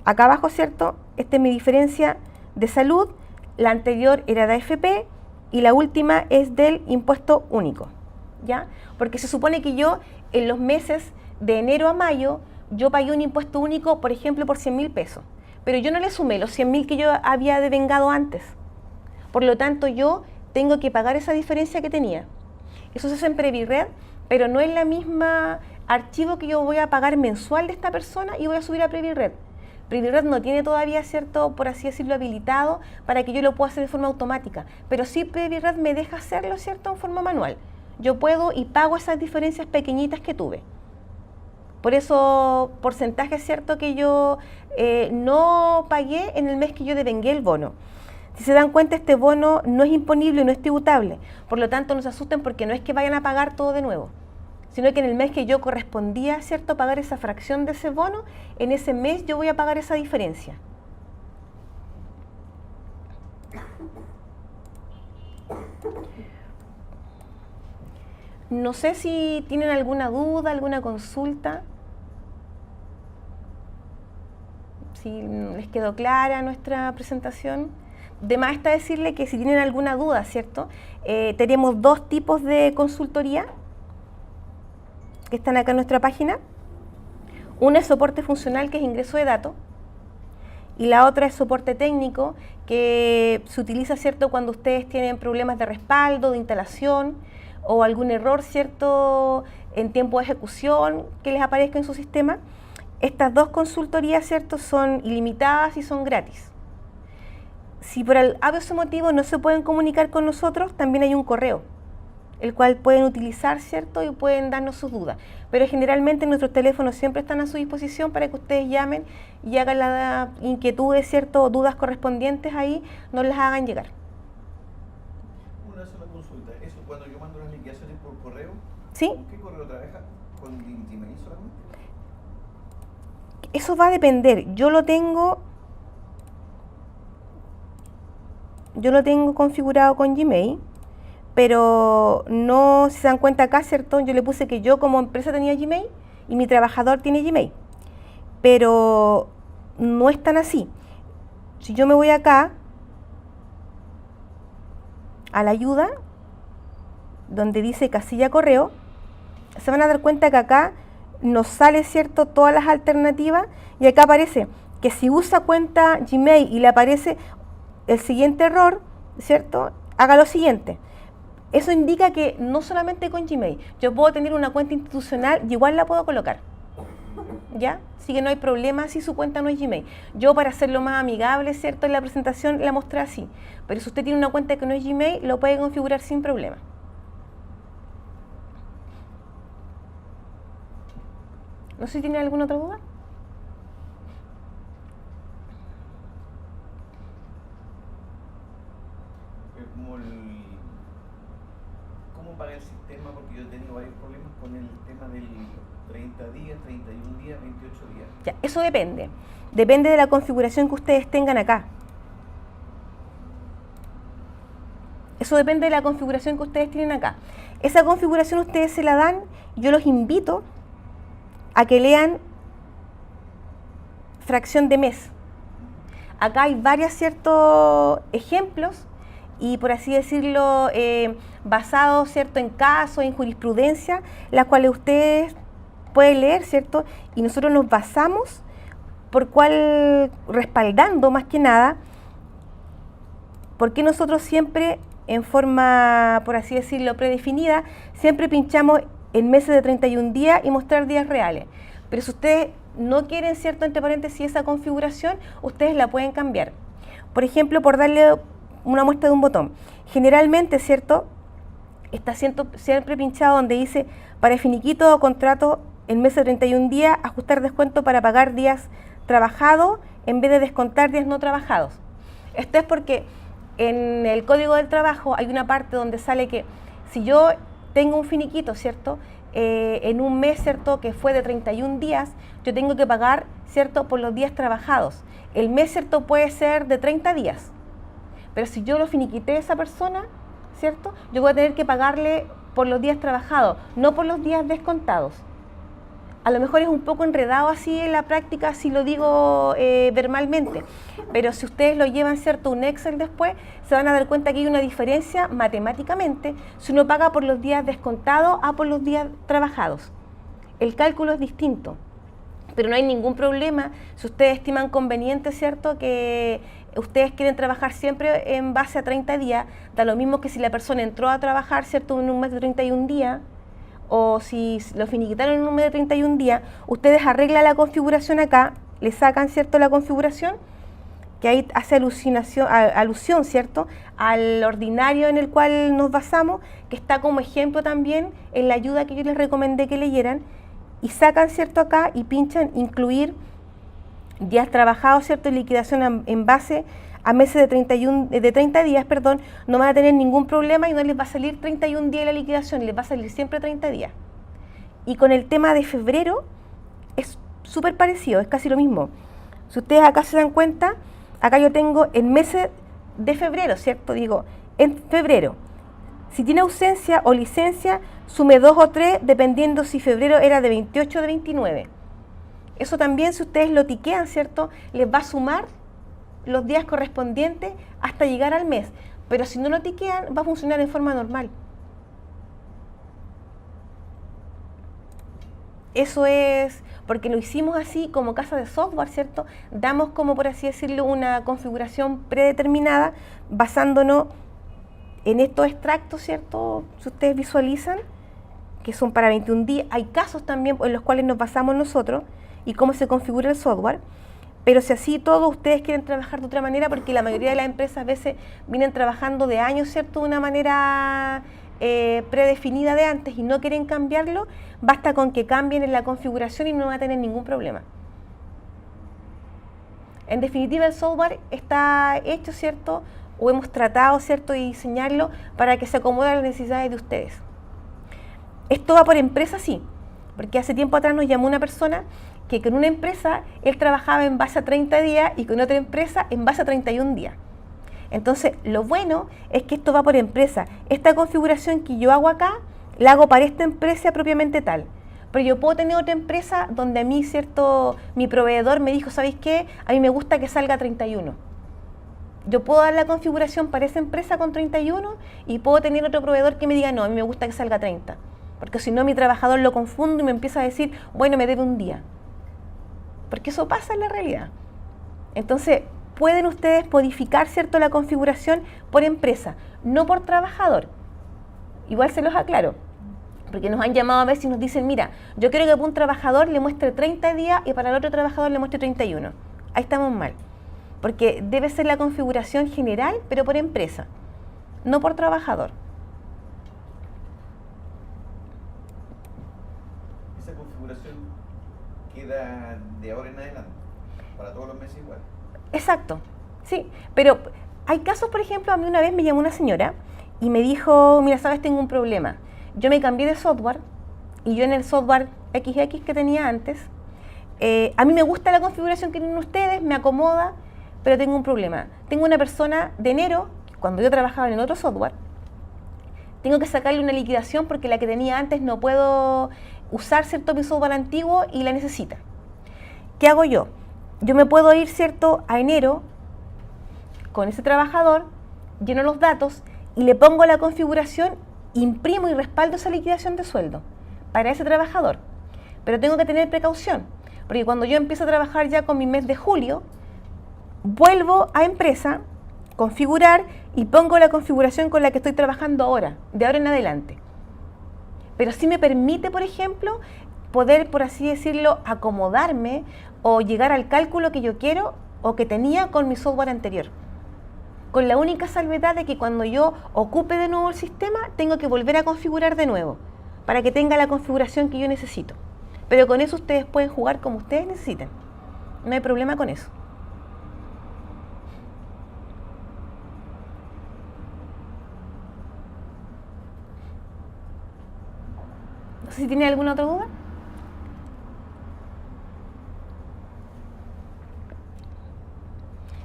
Speaker 1: Acá abajo, ¿cierto? Esta es mi diferencia de salud. La anterior era de AFP y la última es del impuesto único, ¿ya? Porque se supone que yo en los meses de enero a mayo yo pagué un impuesto único, por ejemplo, por 100.000 pesos. Pero yo no le sumé los 100.000 que yo había devengado antes. Por lo tanto, yo tengo que pagar esa diferencia que tenía. Eso se hace en Previred, pero no es la misma archivo que yo voy a pagar mensual de esta persona y voy a subir a Previred. Previred no tiene todavía, cierto, por así decirlo, habilitado para que yo lo pueda hacer de forma automática, pero sí Previred me deja hacerlo, cierto, en forma manual. Yo puedo y pago esas diferencias pequeñitas que tuve. Por eso, porcentaje es cierto que yo no pagué en el mes que yo devengué el bono. Si se dan cuenta, este bono no es imponible, no es tributable. Por lo tanto, no se asusten porque no es que vayan a pagar todo de nuevo, sino que en el mes que yo correspondía, cierto, pagar esa fracción de ese bono, en ese mes yo voy a pagar esa diferencia. No sé si tienen alguna duda, alguna consulta. Si les quedó clara nuestra presentación. De más está decirle que si tienen alguna duda, ¿cierto? Tenemos dos tipos de consultoría que están acá en nuestra página. Una es soporte funcional, que es ingreso de datos, y la otra es soporte técnico, que se utiliza, ¿cierto?, cuando ustedes tienen problemas de respaldo, de instalación, o algún error, ¿cierto?, en tiempo de ejecución que les aparezca en su sistema. Estas dos consultorías, ¿cierto?, son ilimitadas y son gratis. Si por ese motivo no se pueden comunicar con nosotros, también hay un correo, el cual pueden utilizar, ¿cierto?, y pueden darnos sus dudas. Pero generalmente nuestros teléfonos siempre están a su disposición para que ustedes llamen y hagan las inquietudes, ¿cierto?, o dudas correspondientes ahí, nos las hagan llegar.
Speaker 2: Una sola consulta, eso cuando yo mando las liquidaciones por correo,
Speaker 1: ¿Sí?
Speaker 2: ¿con qué correo trabaja? ¿Con Gmail solamente?
Speaker 1: Eso va a depender. Yo lo tengo configurado con Gmail, pero no, si se dan cuenta acá, ¿cierto? Yo le puse que yo como empresa tenía Gmail y mi trabajador tiene Gmail, pero no es tan así. Si yo me voy acá a la ayuda, donde dice casilla correo, se van a dar cuenta que acá nos sale, ¿cierto?, todas las alternativas, y acá aparece que si usa cuenta Gmail y le aparece el siguiente error, ¿cierto?, haga lo siguiente. Eso indica que no solamente con Gmail, yo puedo tener una cuenta institucional y igual la puedo colocar, ¿ya? Así que no hay problema si su cuenta no es Gmail. Yo, para hacerlo más amigable, ¿cierto?, en la presentación la mostré así, pero si usted tiene una cuenta que no es Gmail, lo puede configurar sin problema. No sé si tiene alguna otra duda.
Speaker 2: ¿Cómo paga el sistema? Porque yo he tenido varios problemas con el tema del 30 días, 31 días, 28 días.
Speaker 1: Ya, eso depende. Depende de la configuración que ustedes tengan acá. Eso depende de la configuración que ustedes tienen acá. Esa configuración ustedes se la dan. Yo los invito a que lean fracción de mes. Acá hay varios ciertos ejemplos y, por así decirlo, basados, ¿cierto?, en casos, en jurisprudencia, las cuales ustedes pueden leer, ¿cierto? Y nosotros nos basamos por cuál, respaldando más que nada, porque nosotros siempre, en forma, por así decirlo, predefinida, siempre pinchamos en meses de 31 días y mostrar días reales. Pero si ustedes no quieren, ¿cierto?, entre paréntesis, esa configuración, ustedes la pueden cambiar. Por ejemplo, por darle una muestra de un botón. Generalmente, ¿cierto?, está siempre pinchado donde dice para finiquito o contrato en meses de 31 días, ajustar descuento para pagar días trabajados en vez de descontar días no trabajados. Esto es porque en el Código del Trabajo hay una parte donde sale que si yo tengo un finiquito, ¿cierto?, en un mes, ¿cierto?, que fue de 31 días, yo tengo que pagar, ¿cierto?, por los días trabajados. El mes, ¿cierto?, puede ser de 30 días, pero si yo lo finiquité a esa persona, ¿cierto?, yo voy a tener que pagarle por los días trabajados, no por los días descontados. A lo mejor es un poco enredado así en la práctica si lo digo verbalmente, pero si ustedes lo llevan, ¿cierto?, un Excel después, se van a dar cuenta que hay una diferencia matemáticamente si uno paga por los días descontados a por los días trabajados. El cálculo es distinto, pero no hay ningún problema si ustedes estiman conveniente, ¿cierto?, que ustedes quieren trabajar siempre en base a 30 días, da lo mismo que si la persona entró a trabajar, ¿cierto?, en un mes de 31 días, o si lo finiquitaron en un mes de 31 días, ustedes arreglan la configuración acá, le sacan, ¿cierto?, la configuración, que ahí hace alusión, ¿cierto?, al ordinario en el cual nos basamos, que está como ejemplo también en la ayuda que yo les recomendé que leyeran, y sacan, ¿cierto?, acá y pinchan incluir días trabajados, ¿cierto?, en liquidación en base a meses de 30 días, perdón, no van a tener ningún problema y no les va a salir 31 días de la liquidación, les va a salir siempre 30 días. Y con el tema de febrero es súper parecido, es casi lo mismo. Si ustedes acá se dan cuenta, acá yo tengo el meses de febrero, ¿cierto? Digo, en febrero. Si tiene ausencia o licencia, sume 2 o 3, dependiendo si febrero era de 28 o de 29. Eso también, si ustedes lo tiquean, ¿cierto?, les va a sumar los días correspondientes hasta llegar al mes. Pero si no lo tiquean, va a funcionar en forma normal. Eso es porque lo hicimos así como casa de software, ¿cierto? Damos como, por así decirlo, una configuración predeterminada basándonos en estos extractos, ¿cierto? Si ustedes visualizan, que son para 21 días. Hay casos también en los cuales nos basamos nosotros y cómo se configura el software. Pero si así todos ustedes quieren trabajar de otra manera, porque la mayoría de las empresas a veces vienen trabajando de años, ¿cierto?, de una manera predefinida de antes y no quieren cambiarlo, basta con que cambien en la configuración y no van a tener ningún problema. En definitiva, el software está hecho, ¿cierto?, o hemos tratado, ¿cierto?, de diseñarlo para que se acomode a las necesidades de ustedes. Esto va por empresa, sí, porque hace tiempo atrás nos llamó una persona que con una empresa él trabajaba en base a 30 días y con otra empresa en base a 31 días. Entonces, lo bueno es que esto va por empresa. Esta configuración que yo hago acá, la hago para esta empresa propiamente tal. Pero yo puedo tener otra empresa donde a mí, ¿cierto?, mi proveedor me dijo, ¿sabéis qué? A mí me gusta que salga 31. Yo puedo dar la configuración para esa empresa con 31 y puedo tener otro proveedor que me diga, no, a mí me gusta que salga 30. Porque si no, mi trabajador lo confundo y me empieza a decir, bueno, me debe un día. Porque eso pasa en la realidad. Entonces, pueden ustedes modificar, ¿cierto?, la configuración por empresa, no por trabajador. Igual se los aclaro, porque nos han llamado a veces y nos dicen, mira, yo quiero que para un trabajador le muestre 30 días y para el otro trabajador le muestre 31. Ahí estamos mal, porque debe ser la configuración general, pero por empresa, no por trabajador.
Speaker 2: Esa configuración queda de ahora en adelante, para todos los meses igual.
Speaker 1: Exacto, sí, pero hay casos, por ejemplo, a mí una vez me llamó una señora y me dijo, mira, sabes, tengo un problema. Yo me cambié de software y yo en el software XX que tenía antes, a mí me gusta la configuración que tienen ustedes, me acomoda, pero tengo un problema. Tengo una persona de enero, cuando yo trabajaba en el otro software, tengo que sacarle una liquidación porque la que tenía antes no puedo usar, ¿cierto?, mi software antiguo y la necesita. ¿Qué hago yo? Yo me puedo ir, ¿cierto?, a enero con ese trabajador, lleno los datos y le pongo la configuración, imprimo y respaldo esa liquidación de sueldo para ese trabajador. Pero tengo que tener precaución, porque cuando yo empiezo a trabajar ya con mi mes de julio, vuelvo a empresa, configurar y pongo la configuración con la que estoy trabajando ahora, de ahora en adelante. Pero sí me permite, por ejemplo, poder, por así decirlo, acomodarme o llegar al cálculo que yo quiero o que tenía con mi software anterior. Con la única salvedad de que cuando yo ocupe de nuevo el sistema, tengo que volver a configurar de nuevo, para que tenga la configuración que yo necesito. Pero con eso ustedes pueden jugar como ustedes necesiten. No hay problema con eso. No sé si tienen alguna otra duda.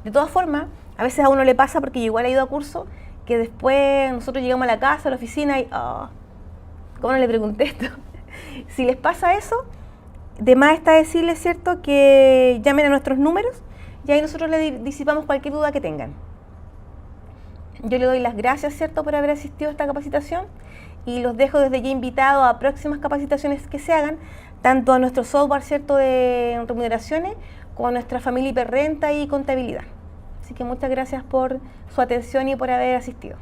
Speaker 1: De todas formas, a veces a uno le pasa, porque yo igual he ido a curso, que después nosotros llegamos a la casa, a la oficina y, ¿cómo no le pregunté esto? Si les pasa eso, de más está decirles, ¿cierto?, que llamen a nuestros números y ahí nosotros les disipamos cualquier duda que tengan. Yo le doy las gracias, ¿cierto?, por haber asistido a esta capacitación y los dejo desde ya invitados a próximas capacitaciones que se hagan, tanto a nuestro software, ¿cierto?, de remuneraciones, como a nuestra familia hiperrenta y contabilidad. Así que muchas gracias por su atención y por haber asistido.